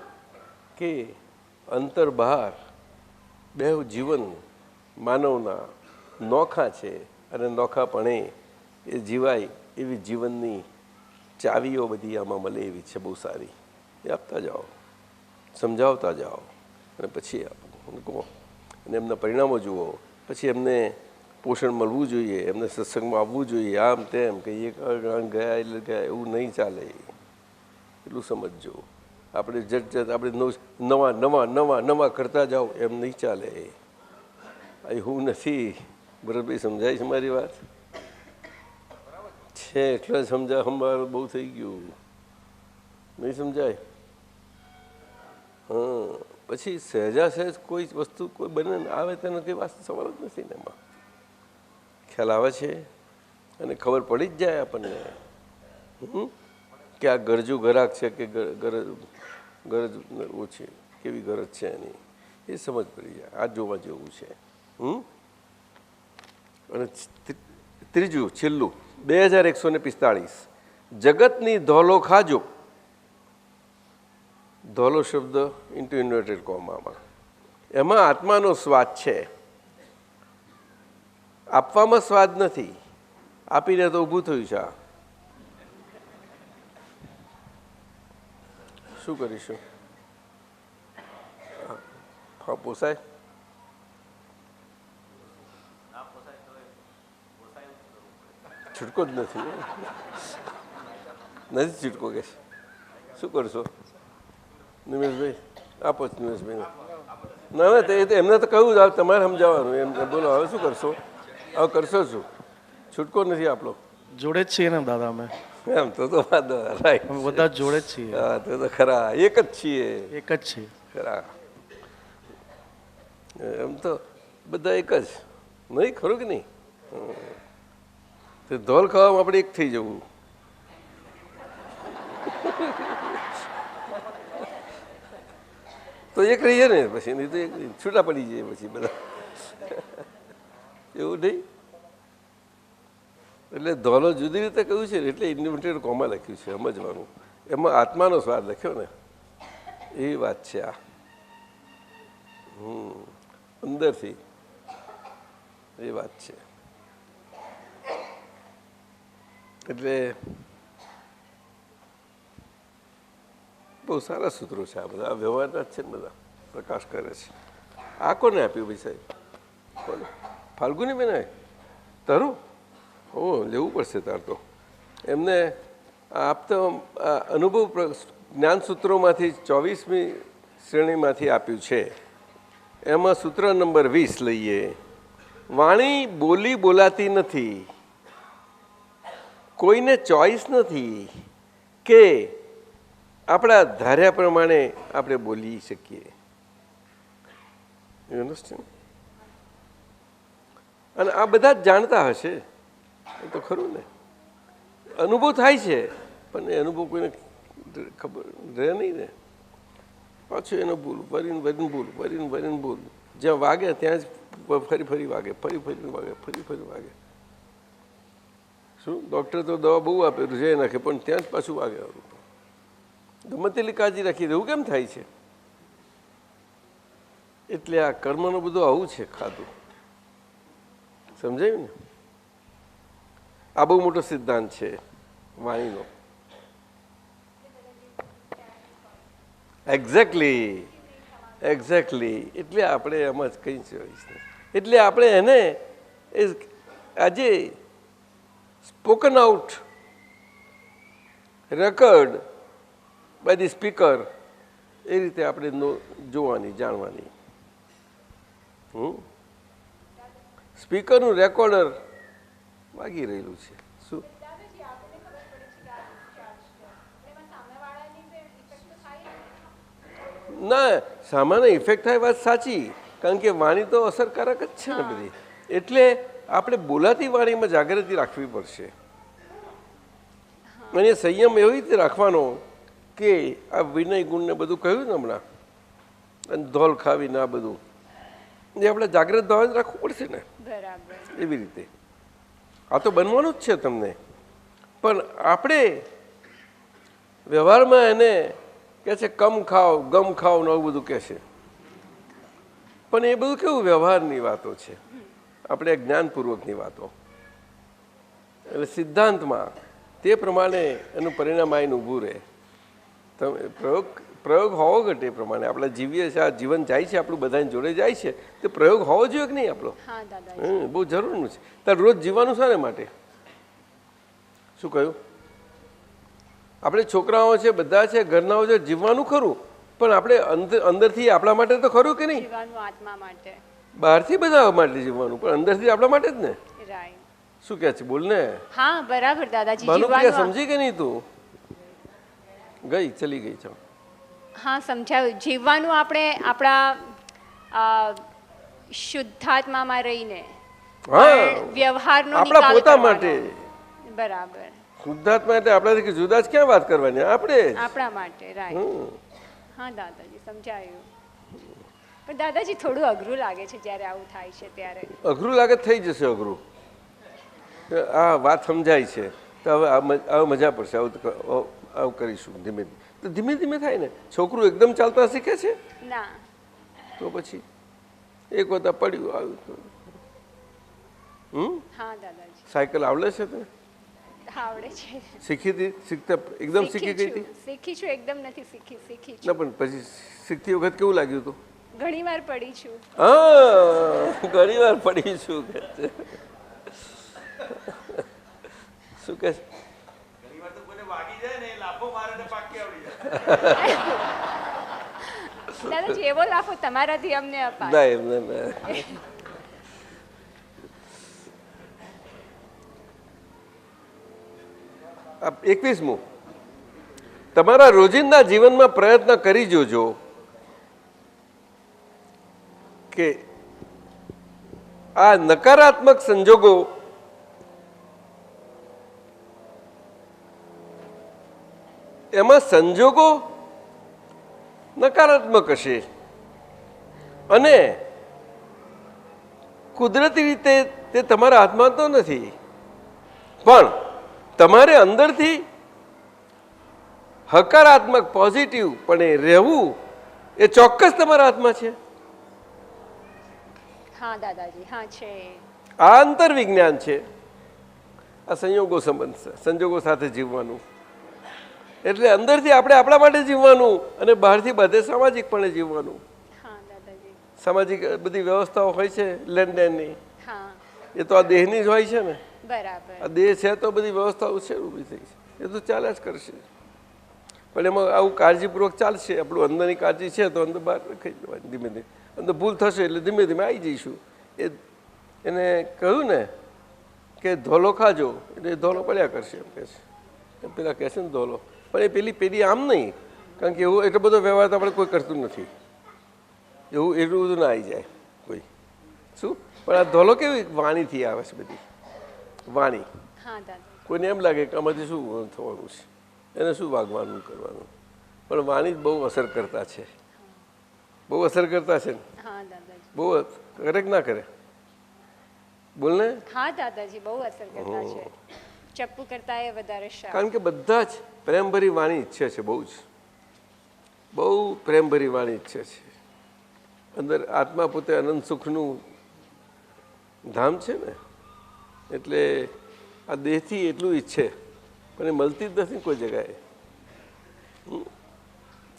કે અંતર બહાર બે જીવન માનવના નોખા છે, અને નોખાપણે એ જીવાય એવી જીવનની ચાવીઓ બધી આમાં મળે એવી છે, બહુ સારી. એ આપતા જાઓ, સમજાવતા જાઓ, અને પછી કહો, અને એમના પરિણામો જુઓ. પછી એમને પોષણ મળવું જોઈએ, એમને સત્સંગમાં આવવું જોઈએ. આમ તેમ કે એક ગયા એટલે ગયા એવું નહીં ચાલે. એટલું સમજજો. આપણે જટ આપણે નવા કરતા જાઓ એમ નહીં ચાલે. હું નથી. ભરતભાઈ સમજાય છે મારી વાત? છે એટલે સમજાવ બહુ થઈ ગયું. નહીં સમજાય? હા, પછી સહેજા સહેજ કોઈ વસ્તુ કોઈ બને આવે તેનો કંઈ વાસ્તુ સવાલ જ નથી ને. એમાં ખ્યાલ આવે છે, અને ખબર પડી જ જાય આપણને કે આ ગરજુ ગરાક છે કે ગરજ ઓછી, કેવી ગરજ છે એની, એ સમજ પડી જાય. આ જોવા જેવું છે. અને ત્રીજું છેલ્લું 2145 જગતની ધોલો ખાજો. ધોલો શબ્દ ઇન્ટુ ઇન્વર્ટેડ કોમામાં. એમાં આત્માનો સ્વાદ છે, આપવામાં સ્વાદ નથી. આપીને તો ઊભું થયું છે. શું કરીશું? હા, પોસાય? છૂટકો જ નથી. છૂટકો કે શું કરશો નિમેશભાઈ? આપો જ નિમેશભાઈ. ના ના, એ તો એમને તો કહ્યું જ, તમારે સમજાવવાનું. એમ બોલો, હવે શું કરશો? હવે કરશો શું? છૂટકો નથી આપણો. જોડે જ છીએ ને દાદા અમે. એમ તો વાંધો રાઈટ અમે બધા જોડે જ છીએ, હા તો ખરા એક જ છીએ એક જ છીએ. ખરા એમ તો બધા એક જ નહીં ખરું કે નહીં તે ધોલ ખાવામાં આપણે એક થઈ જવું તો એક રહીએ ને પછી નહીં તો એક છૂટા પડી જાય પછી બધા એવું નહીં એટલે ધોલો જુદી રીતે કહ્યું છે ને એટલે ઇન્ડિમેટેડ કોમાં લખ્યું છે સમજવાનું એમાં આત્માનો સ્વાદ લખ્યો ને એ વાત છે આ અંદરથી એ વાત છે એટલે બહુ સારા સૂત્રો છે આ બધા આ વ્યવહારના જ છે ને બધા પ્રકાશ કરે છે આ કોને આપ્યું ભાઈ સાહેબ કોને ફાલ્ગુની બેન તારું હો લેવું પડશે તાર તો એમને આપતો અનુભવ જ્ઞાન સૂત્રોમાંથી 24મી શ્રેણીમાંથી આપ્યું છે એમાં સૂત્ર નંબર 20 લઈએ વાણી બોલી બોલાતી નથી કોઈને ચોઈસ નથી કે આપણા ધાર્યા પ્રમાણે આપણે બોલી શકીએ યુ અન્ડરસ્ટેન્ડ અને આ બધા જ જાણતા હશે એ તો ખરું ને અનુભવ થાય છે પણ એ અનુભવ કોઈને ખબર રહે નહીં ને પાછું એનો ભૂલ ફરીને ભરીને ભૂલ ફરીને ભરીને ભૂલ જ્યાં વાગે ત્યાં જ ફરી ફરી વાગે ફરી ફરીને વાગે ફરી ફરી વાગે શું ડૉક્ટર તો દવા બહુ આપે રૂજાઈ નાખે પણ ત્યાં જ પાછું વાગે ગમે તેટલી કાળજી રાખી રહેવું કેમ થાય છે એટલે આ કર્મનું બધું આવું છે ખાધું સમજાયું ને આ બહુ મોટો સિદ્ધાંત છે વાણીનો એક્ઝેક્ટલી એટલે આપણે એમાં જ કંઈ છે એટલે આપણે એને આજે spoken out record by the speaker એ રીતે આપણે જોવાની જાણવાની સ્પીકરનું રેકોર્ડર વાગી રહેલું છે શું ના સામાન્ય ઇફેક્ટ થાય વાત સાચી કારણ કે વાણી તો અસરકારક જ છે ને બધી એટલે આપણે બોલાતી વાણીમાં જાગૃતિ રાખવી પડશે અને સંયમ એવી રીતે રાખવાનો કે આ વિનય ગુણને બધું કહ્યું ને હમણાં અને ધોલ ખાવીને આ બધું એ આપણે જાગૃત ભાવે જ રાખવું પડશે ને એવી રીતે આ તો બનવાનું જ છે તમને પણ આપણે વ્યવહારમાં એને કહે છે કમ ખાઓ ગમ ખાઓ ને આવું બધું કહે છે પણ એ બધું કેવું વ્યવહારની વાતો છે આપણે જ્ઞાનપૂર્વકની વાતો એટલે સિદ્ધાંતમાં તે પ્રમાણે એનું પરિણામ આવીને ઊભું રહે તમે પ્રયોગ હોવો ઘટે એ પ્રમાણે આપણે જીવીએ છીએ આ જીવન જાય છે આપણું બધાની જોડે જાય છે તે પ્રયોગ હોવો જોઈએ કે નહીં આપણો બહુ જરૂરનું છે ત્યારે રોજ જીવવાનું શાને માટે શું કહ્યું આપણે છોકરાઓ છે બધા છે ઘરનાઓ છે જીવવાનું ખરું પણ આપણે અંદરથી આપણા માટે તો ખરું કે નહીં બહારથી બધા માટે જીવવાનું પણ અંદરથી આપણા માટે જ ને શું કહે છે બોલ ને હા બરાબર દાદાજી ભાનુપ્રિયા સમજી કે નહીં તું ગઈ ચલી ગઈ છો હા સમજાવ્યું જીવવાનું આપણે આપણા શુદ્ધાત્મામાં રહીને વ્યવહારનો આપણા પોતા માટે બરાબર શુદ્ધાત્મા એટલે આપણાથી જુદા જ ક્યાં વાત કરવાની આપણે આપણા માટે રાઈટ હા દાદાજી સમજાયું પણ દાદાજી થોડું અઘરું લાગે છે જ્યારે આવું થાય છે ત્યારે અઘરું લાગે થઈ જશે અઘરું આ વાત સમજાય છે તો હવે મજા પડશે આવું કરીશું ધીમે તો ધીમે ધીમે થાય ને છોકરું એકદમ ચાલતા શીખે છે ના તો પછી એક વખત પડ્યું આવ્યું હા દાદાજી સાયકલ આવડે છે તને આવડે છે શીખી હતી શીખતા એકદમ શીખી ગઈ હતી શીખી છું એકદમ નથી શીખી ના પણ પછી શીખતી વખત કેવું લાગ્યું હતું ઘણી વાર પડી છું હા ઘણી વાર પડી છું કે છે શું કે દાદા જેવો લાફો તમારાથી અમને અપાય ના એમને 21મું, તમારા રોજિંદા જીવનમાં પ્રયત્ન કરી જોજો કે આ નકારાત્મક સંજોગો એમાં સંજોગો નકારાત્મક હશે અને કુદરતી રીતે તે તમારા હાથમાં તો નથી, પણ તમારે અંદરથી હકારાત્મક પોઝિટિવ પણ રહેવું એ ચોક્કસ તમારા હાથમાં છે. હા દાદાજી, હા છે. આ અંતરવિજ્ઞાન છે. આ સંયોગો સંબંધ સંજોગો સાથે જીવવાનું એટલે અંદરથી આપણે આપણા માટે જીવવાનું અને બહારથી બધે સામાજિકપણે જીવવાનું. હા દાદાજી. સામાજિક બધી વ્યવસ્થાઓ હોય છે લેનદેનની, હા એ તો આ દેહની જ હોય છે ને. બરાબર. આ દેહ છે તો બધી વ્યવસ્થાઓ છે ઊભી થઈ છે, એ તો ચાલ્યા જ કરશે. પણ એમાં આવું કાળજીપૂર્વક ચાલશે. આપણું અંદરની કાળજી છે તો અંદર બહાર રખાઈ દેવાની. ધીમે ધીમે અંદર ભૂલ થશે એટલે ધીમે ધીમે આવી જઈશું. એને કહ્યું ને કે ધોલો ખાજો એટલે ધોલો પડ્યા કરશે એમ કહે છે. પેલા કહે છે ને ધોલો, પણ એ પેલી પેઢી આમ નહીં, કારણ કે એવું એટલો બધો વ્યવહાર તો આપણે કોઈ કરતું નથી. એવું એટલું બધું ના આવી જાય કોઈ. શું પણ આ ધોલો કેવી વાણીથી આવે છે, બધી વાણી. હા દાદા. કોઈને એમ લાગે કે આમાંથી શું થવાનું છે, એને શું વાગવાનું કરવાનું, પણ વાણી જ બહુ અસર કરતા છે. બહુ અસર કરતા છે ને. હા દાદાજી. બહુ કરે કે ના કરે? બોલ ને. હા દાદાજી, બહુ અસર કરતા છે. ચપ્પુ કરતા એ વધારે શાક. કારણ કે બધા જ પ્રેમભરી વાણી ઈચ્છે છે, બહુ પ્રેમભરી વાણી ઈચ્છે છે. અંદર આત્મા પોતે અનંત સુખનું ધામ છે ને, એટલે આ દેહથી એટલું ઈચ્છે પણ એ મળતી જ નથી કોઈ જગાએ.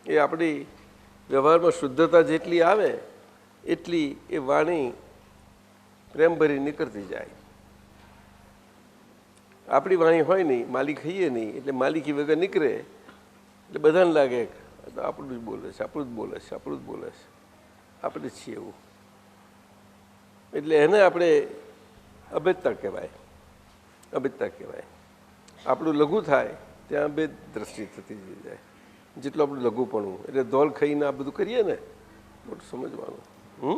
એ આપણી વ્યવહારમાં શુદ્ધતા જેટલી આવે એટલી એ વાણી પ્રેમભરી નીકળતી જાય. આપણી વાણી હોય નહીં, માલિક ખાઈએ નહીં, એટલે માલિકી વગર નીકળે એટલે બધાને લાગે કે આપણું જ બોલે છે, આપણું જ બોલે છે, આપણું જ બોલે છે, આપણે જ છીએ એવું. એટલે એને આપણે અભેદતા કહેવાય. અભેદતા કહેવાય. આપણું લઘુ થાય ત્યાં અભેદ દ્રષ્ટિ થતી જાય. જેટલું આપણું લઘુપણું, એટલે ધોલ ખાઈને આ બધું કરીએ ને, મોટું સમજવાનું.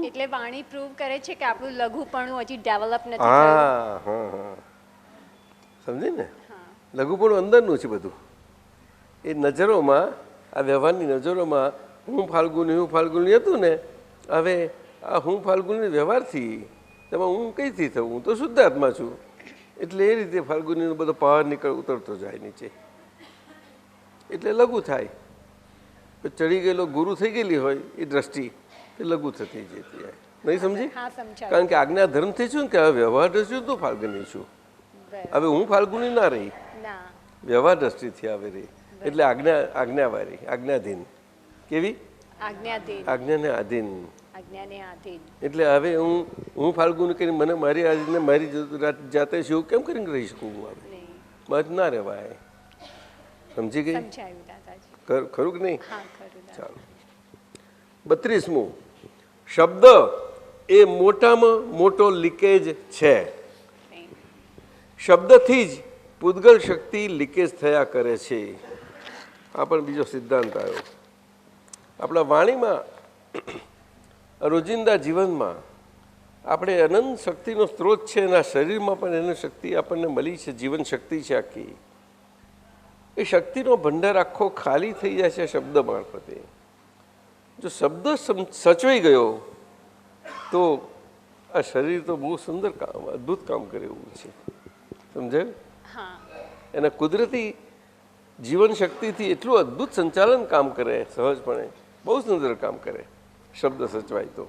એટલે વાણી પ્રૂવ કરે છે કે આપણું લઘુપણું હજી ડેવલપ નથી હા થયું. હા હા, સમજે ને. લઘુપણું અંદરનું છે બધું. એ નજરોમાં, આ વ્યવહારની નજરોમાં હું ફાલ્ગુની હતું ને, હવે આ હું ફાલ્ગુની વ્યવહારથી તેમાં હું કઈથી થયું? હું તો શુદ્ધ આત્મા છું. એટલે એ રીતે ફાલ્ગુનીનો બધો પહાડ ઉતરતો જાય નીચે, એટલે લઘુ થાય. ચડી ગયેલો ગુરુ થઈ ગયેલી હોય એ દ્રષ્ટિ એ લઘુ થતી જતી જાય. નહીં સમજી? હા સમજાયું. કારણ કે આજ્ઞા ધર્મથી છું કે હવે વ્યવહાર દ્રષ્ટિ તું ફાલ્ગુની છું. હવે હું ફાલ્ગુની ના રહી, ના, વ્યવહાર દ્રષ્ટિથી આવે રહી. એટલે આજ્ઞાવાળી, આજ્ઞાધીન. કેવી? આજ્ઞાધીન. આજ્ઞાને આધીન. આજ્ઞાને આધીન. એટલે હવે હું ફાલ્ગુની કરીને મને મારી આધીનને મારી જાતે શું કેમ કરીને રહી શકું? હું આવે નહીં. મત ના રહેવાય. સમજી ગઈ? સમજાયું દાદાજી. ખરું કે નહીં? હા ખરું દાદા. ચાલો. 32મું, શબ્દ એ મોટામાં મોટો લીકેજ છે. શબ્દથી જ પૂતગલ શક્તિ લીકેજ થયા કરે છે. આ પણ બીજો સિદ્ધાંત આવ્યો. આપણા વાણીમાં, રોજિંદા જીવનમાં આપણે અનંત શક્તિનો સ્ત્રોત છે. એના શરીરમાં પણ એની શક્તિ આપણને મળી છે, જીવન શક્તિ છે આખી. એ શક્તિનો ભંડાર આખો ખાલી થઈ જાય છે શબ્દ મારફતે. જો શબ્દ સચવાઈ ગયો તો આ શરીર તો બહુ સુંદર કામ, અદ્ભુત કામ કરે એવું છે. સમજાયું? હા. એના કુદરતી જીવન શક્તિથી એટલું અદ્ભુત સંચાલન કામ કરે, સહજપણે બહુ સુંદર કામ કરે. શબ્દ સચવાય તો.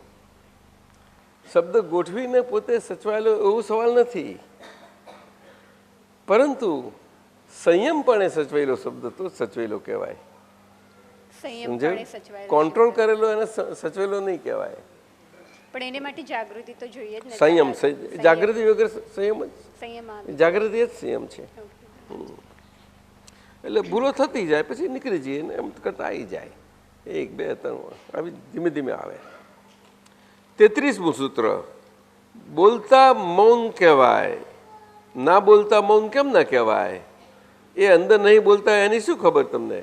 શબ્દ ગોઠવીને પોતે સચવાયેલો એવો સવાલ નથી, પરંતુ સંયમપણે સચવાયેલો શબ્દ તો સચવેલો કહેવાય. સંયમપણે સચવાયેલો. કોન્ટ્રોલ કરેલો એને સચવેલો નહીં કહેવાય. પણ એને માટે જાગૃતિ તો જોઈએ જ ને. સંયમ, જાગૃતિ વગર સંયમ જ. સંયમ આવે. જાગૃતિ જ સંયમ છે. એટલે ભૂલો થતી જાય, પછી નીકળી જઈએ ને એમ કરતા આવી જાય. 1 2 3 આવી ધીમે ધીમે આવે. 33મું સૂત્ર, બોલતા મૌન કહેવાય. ના બોલતા મૌન કેમ ના કહેવાય? એ અંદર નહીં બોલતા એની શું ખબર તમને?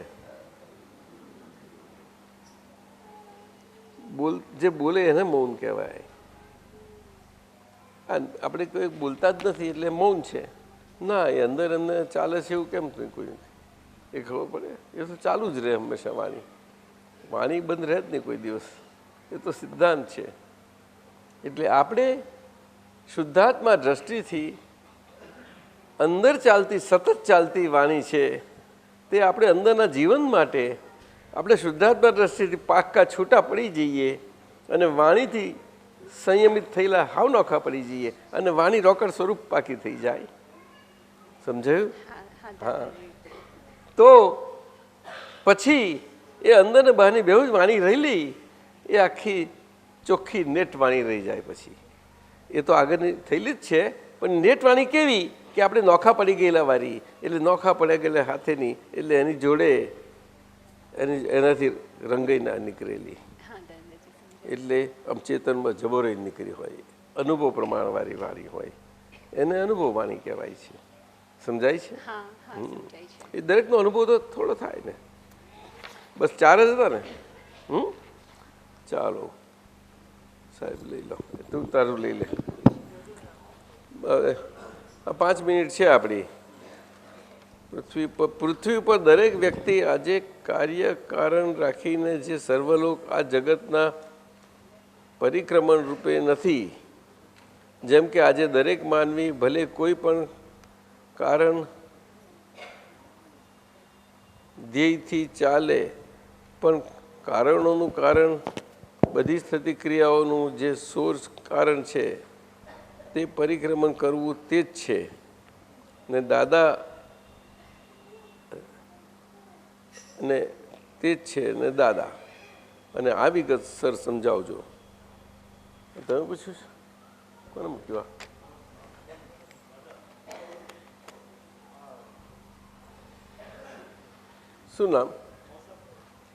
જે બોલે એને મૌન કહેવાય. આપણે કોઈ બોલતા જ નથી એટલે મૌન છે. ના, એ અંદર અંદર ચાલે છે એવું કેમ કોઈ એ ખબર પડે? એ તો ચાલુ જ રહે હંમેશા. વાણી બંધ રહે જ નહીં કોઈ દિવસ. એ તો સિદ્ધાંત છે. એટલે આપણે શુદ્ધાત્મા દ્રષ્ટિથી અંદર ચાલતી સતત ચાલતી વાણી છે તે આપણે અંદરના જીવન માટે આપણે શુદ્ધાત્મા દ્રષ્ટિથી પાક્કા છૂટા પડી જઈએ અને વાણીથી સંયમિત થયેલા હાવ નોખા પડી જઈએ અને વાણી રોકડ સ્વરૂપ પાકી થઈ જાય. સમજાયું? હા. તો પછી એ અંદર ને બહારની બેઉ જ વાણી રહેલી એ આખી ચોખ્ખી નેટ વાણી રહી જાય. પછી એ તો આગળની થયેલી જ છે, પણ નેટ વાણી કેવી કે આપણે નોખા પડી ગયેલા વારી, એટલે નોખા પડી ગયેલા હાથેની, એટલે એની જોડે એનાથી રંગઈ ના નીકળેલી, એટલે આમ ચેતનમાં જબોરાઈ નીકળી હોય, અનુભવ પ્રમાણવાળી વાણી હોય, એને અનુભવ વાણી કહેવાય છે. સમજાય છે? એ દરેકનો અનુભવ તો થોડો થાય ને. બસ 4 જ હતા ને? ચાલો સાહેબ લઈ લો, તું તારું લઈ લે. હવે 5 મિનિટ છે આપણી. પૃથ્વી ઉપર દરેક વ્યક્તિ આજે કાર્ય કારણ રાખીને જે સર્વલોક આ જગતના પરિક્રમણ રૂપે નથી. જેમ કે આજે દરેક માનવી ભલે કોઈ પણ કારણ ધ્યેયથી ચાલે, પણ કારણોનું કારણ બધી જ થતી ક્રિયાઓનું જે સોર્સ કારણ છે તે પરિક્રમણ કરવું તે જ છે. ને દાદા ને તે જ છે ને દાદા. અને આ વિગત સર સમજાવજો. તમે પૂછ્યું છે? કોને મૂક્યું? શું નામ?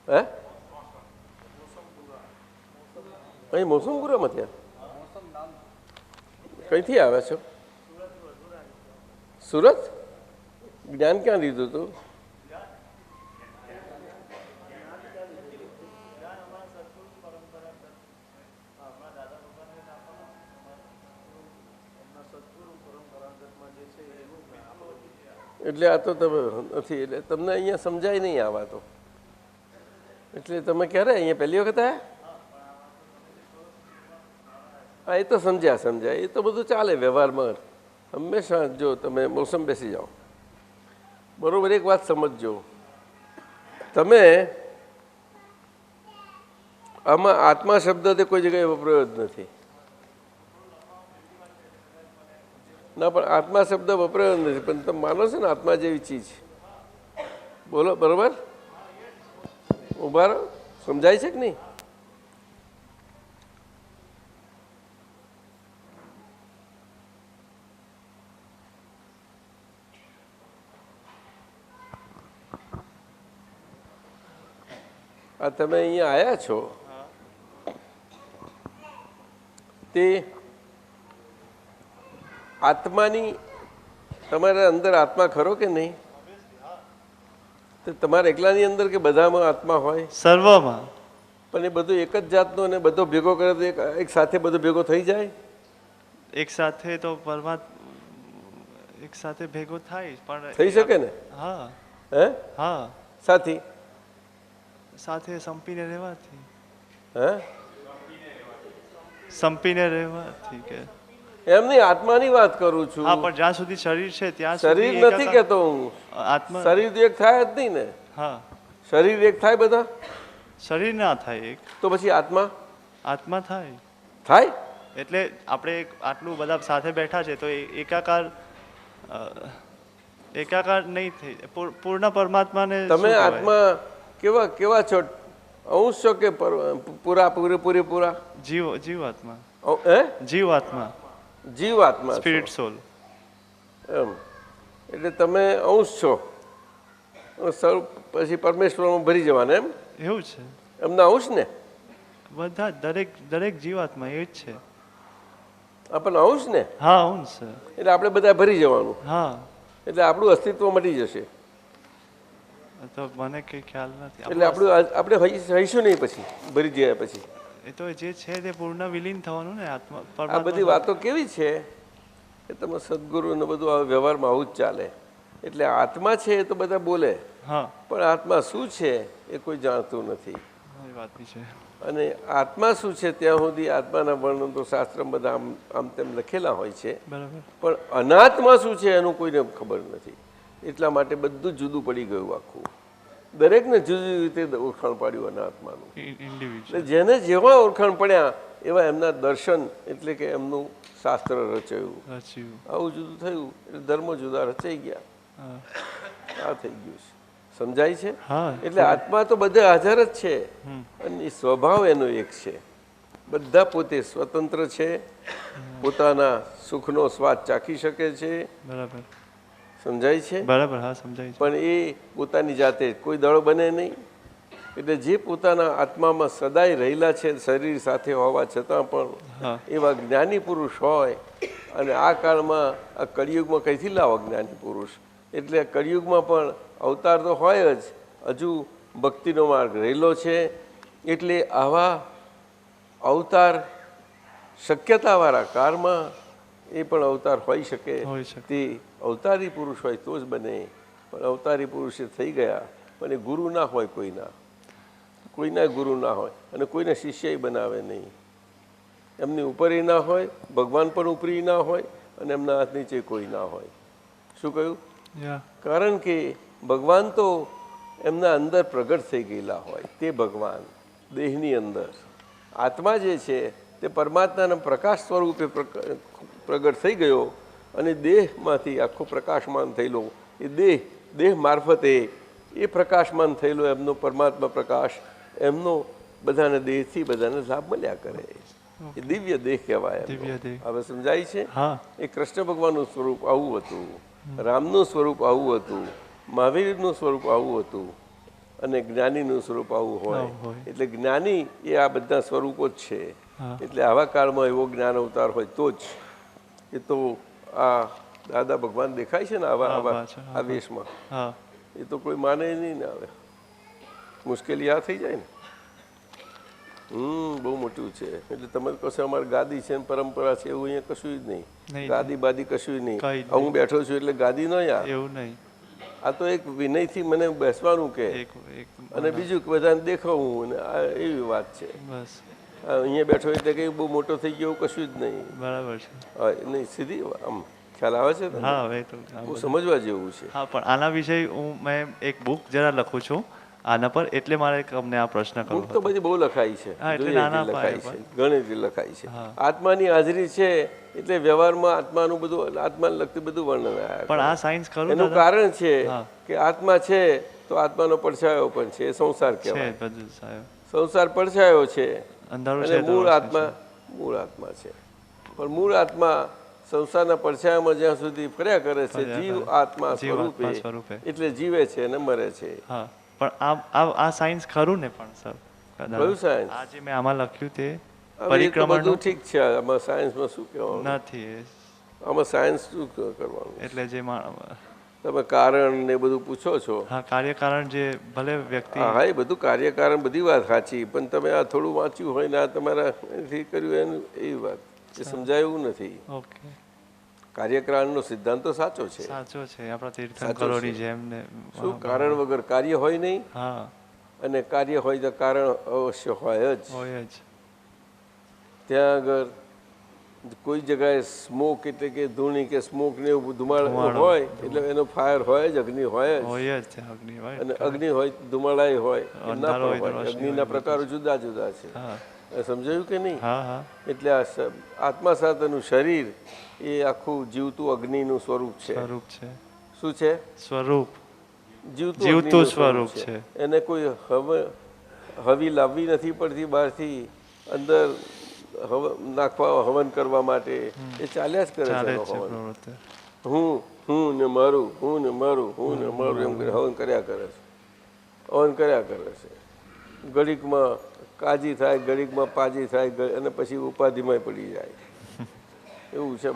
હે? અહીં મોસમપુરામાં ત્યાં કઈથી આવ્યા છો? સુરત? જ્ઞાન ક્યાં લીધું હતું? એટલે આ તો તમે નથી, એટલે તમને અહીંયા સમજાય નહીં આવા તો. એટલે તમે ક્યારે અહીંયા પહેલી વખત આવ્યા? હા, એ તો સમજ્યા. એ તો બધું ચાલે વ્યવહારમાં. હંમેશા જો તમે મોસમ બેસી જાઓ, બરાબર, એક વાત સમજજો. તમે આમાં આત્મા શબ્દ તે કોઈ જગ્યાએ વપરાયો જ નથી. ના, પણ આત્મા શબ્દ વપરાયો નથી, પણ તમે માનો છો ને આત્મા જેવી ચીજ. બોલો, બરાબર? ઉભા રહો. સમજાય છે કે નહીં? આ તમે અહીંયા આવ્યા છો તે આત્માની, તમારા અંદર આત્મા ખરો કે નહીં? તો તમારા એકલાની અંદર કે બધામાં આત્મા હોય? સર્વમાં. પણ એ બધું એક જ જાતનો અને બધો ભેગો કરે તો એક સાથે બધો ભેગો થઈ જાય? એક સાથે તો એક સાથે ભેગો થાય, પણ થઈ શકે ને? હા. હે? હા. સાથી સાથે સંપીને રહેવાથી. હે? સંપીને રહેવાથી કે એમ નહીં, આત્માની વાત કરું છું. હા, પણ જ્યાં સુધી શરીર છે ત્યાં શરીર નથી કહેતો હું. આત્મા. શરીર એક થાય જ નહીં ને. હા, શરીર એક થાય બધા? શરીર ના થાય એક. તો પછી આત્મા આત્મા થાય. થાય? એટલે આપણે આટલું બધા સાથે બેઠા છે તો એકાકાર નહીં થઈ. પૂર્ણ પરમાત્માને તમે આત્મા કેવા છો? અંશ છો કે પૂરેપૂરા? જીવાત્મા. હે? જીવાત્મા. જીવાત્મા, સ્પિરિટ સોલ. એમ એટલે તમે અંશ છો, પછી પરમેશ્વરમાં ભરી જવાના એમ? એવું છે. એમના અંશ ને બધા દરેક જીવાત્મા એ જ છે. આપણને અંશ ને? હા, અંશ. એટલે આપણે બધા ભરી જવાનું. હા. એટલે આપણું અસ્તિત્વ મટી જશે. તો મને કંઈ ખ્યાલ નથી. એટલે આપણે રહીશું નહીં પછી ભરી ગયા પછી. એ તો જે છે તે પૂર્ણ વિલીન થવાનું ને આત્મા આ પરમાત્મા. બધી વાતો કેવી છે કે તમે સદગુરુ ને બધું આ વ્યવહારમાં આવું જ ચાલે. એટલે આત્મા છે એ તો બધા બોલે, હા પણ આત્મા શું છે એ કોઈ જાણતું નથી. એ વાત બી છે. અને આત્મા શું છે ત્યાં સુધી આત્માના વર્ણન તો શાસ્ત્રમાં બધા આમ તેમ લખેલા હોય છે, બરાબર. પણ અનાત્મા શું છે એનું કોઈને ખબર નથી. એટલા માટે બધું જુદું પડી ગયું આખું. દરેકને જુદી રીતે ઓળખાણ પાડ્યું અનાત્માનું. ઇન્ડિવિજ્યુઅલ. એટલે જેને જેવા ઓળખાણ પડ્યા એવા એમના દર્શન એટલે કે એમનું શાસ્ત્ર રચાયું. રચ્યું. આવું જુદું થયું એટલે ધર્મો જુદા રચાઈ ગયા. હા. આ થઈ ગયું છે. સમજાય છે? હા. એટલે આત્મા તો બધે હાજર જ છે અને એ સ્વભાવ એનો એક છે. બધા પોતે સ્વતંત્ર છે, પોતાના સુખનો સ્વાદ ચાખી શકે છે. બરાબર. સમજાય છે? બરાબર. હા, સમજાય છે. પણ એ પોતાની જાતે કોઈ દળ બને નહીં. એટલે જે પોતાના આત્મામાં સદાય રહેલા છે શરીર સાથે હોવા છતાં પણ હા. એવા જ્ઞાની પુરુષ હોય. અને આ કાળમાં આ કળિયુગમાં કઈથી લાવો જ્ઞાની પુરુષ? એટલે કળિયુગમાં પણ અવતાર તો હોય જ, હજુ ભક્તિનો માર્ગ રહેલો છે. એટલે આવા અવતાર શક્યતાવાળા કાળમાં એ પણ અવતાર હોઈ શકે. તે અવતારી પુરુષ હોય તો જ બને. પણ અવતારી પુરુષ એ થઈ ગયા પણ એ ગુરુ ના હોય, કોઈના ગુરુ ના હોય અને કોઈને શિષ્ય બનાવે નહીં. એમની ઉપર ના હોય, ભગવાન પણ ઉપરી ના હોય અને એમના હાથ નીચે કોઈ ના હોય. શું કહ્યું? કારણ કે ભગવાન તો એમના અંદર પ્રગટ થઈ ગયેલા હોય. તે ભગવાન દેહની અંદર. આત્મા જે છે તે પરમાત્માના પ્રકાશ સ્વરૂપે પ્રગટ થઈ ગયો અને દેહમાંથી આખો પ્રકાશમાન થયેલો એ દેહ મારફતે એ પ્રકાશમાન થયેલો એમનો પરમાત્મા પ્રકાશ એમનો બધાને દેહથી બધાને લાભ મળ્યા કરે. એ દિવ્ય દેહ કહેવાય. હવે સમજાય છે? એ કૃષ્ણ ભગવાનનું સ્વરૂપ આવું હતું, રામનું સ્વરૂપ આવું હતું, મહાવીરનું સ્વરૂપ આવું હતું અને જ્ઞાનીનું સ્વરૂપ આવું હોય. એટલે જ્ઞાની એ આ બધા સ્વરૂપો જ છે. એટલે આવા કાળમાં એવો જ્ઞાન અવતાર હોય તો જ. એ તો આ દાદા ભગવાન દેખાય છે ને આવા આ વેશમાં, એ તો કોઈ માને નહીં ને. આવે મુશ્કેલી આ થઈ જાય ને. બહુ મોટું છે. એટલે તમે કશો અમારી ગાદી છે પરંપરા છે એવું અહીંયા કશું જ નહીં. ગાદી બાદી કશું નહીં. હું બેઠો છું એટલે ગાદી નહીં. એવું નહીં. આ તો એક વિનયથી મને બેસવાનું કે અને બીજું કે બધાને દેખાવું ને આ એવી વાત છે. બસ અહીંયા બેઠો એટલે કંઈ બહુ મોટો થઈ ગયો એવું કશું જ નહીં. બરાબર છે. નહીં સીધી આમ ખ્યાલ આવે છે? હા, હવે તો બહુ સમજવા જેવું છે. હા, પણ આના વિશે મેં એક બુક જરા લખું છું આના પર, એટલે મારે તમને આ પ્રશ્ન કરવો. બુક તો બધી બહુ લખાઈ છે, લખાઈ છે, ઘણી રીતે લખાઈ છે. આત્માની હાજરી છે એટલે વ્યવહારમાં આત્માનું બધું, આત્માને લગતું બધું વર્ણન આવ્યા. પણ આ સાયન્સ ખરું? એનું કારણ છે કે આત્મા છે તો આત્માનો પડછાયો પણ છે. સંસાર કહેવાય. સંસાર પડછાયો છે અને મૂળ આત્મા છે. પણ મૂળ આત્મા સંસારના પડછાયામાં જ્યાં સુધી ફર્યા કરે છે જીવ આત્મા સ્વરૂપે, એટલે જીવે છે અને મરે છે. પણ આ સાયન્સ ખરું ને? પણ સર કયું સાયન્સ? આ જે મેં આમાં લખ્યું તે પરિક્રમણ બધું ઠીક છે. આમાં સાયન્સમાં શું કહેવાનું નથી. આમાં સાયન્સ શું કરવાનું? એટલે જે તમે કારણ ને બધું પૂછો છો. હા, કાર્યકારણ જે ભલે વ્યક્તિ. હા, એ બધું કાર્યકારણ બધી વાત સાચી, પણ તમે આ થોડું વાંચ્યું હોય ને આ તમારા કર્યું એનું એવી વાત એ સમજાયું નથી. ઓકે. કાર્યકારણનો સિદ્ધાંત તો સાચો છે. સાચો છે. આપણા તીર્થંકરોની જેમ ને શું કારણ વગર કાર્ય હોય નહીં? હા. અને કાર્ય હોય તો કારણ અવશ્ય હોય જ. ત્યાં આગળ કોઈ જગ્યાએ સ્મોક એટલે કે ધૂણી કે સ્મોક ને એવું ધુમાડો હોય એટલે એનો ફાયર હોય જ, અગ્નિ હોય જ. અને અગ્નિ હોય ધુમાડા હોય ના પણ હોય. અગ્નિના પ્રકારો જુદા જુદા છે. સમજાયું કે નહીં? એટલે આ આત્મા સાથેનું શરીર એ આખું જીવતું અગ્નિનું સ્વરૂપ છે. શું છે? સ્વરૂપ. જીવતું સ્વરૂપ છે. એને કોઈ હવી લાવવી નથી પડતી બહારથી અંદર નાખવા, હવન કરવા માટે. એ ચાલ્યા જ કરે છે હવન. હું ને મારું, હું ને મારું, હું ને મારું એમ હવન કર્યા કરે છે. હવન કર્યા કરે છે. ઘડીકમાં કાજી થાય, ઘડીકમાં પાજી થાય અને પછી ઉપાધિમાં પડી જાય. એવું છે.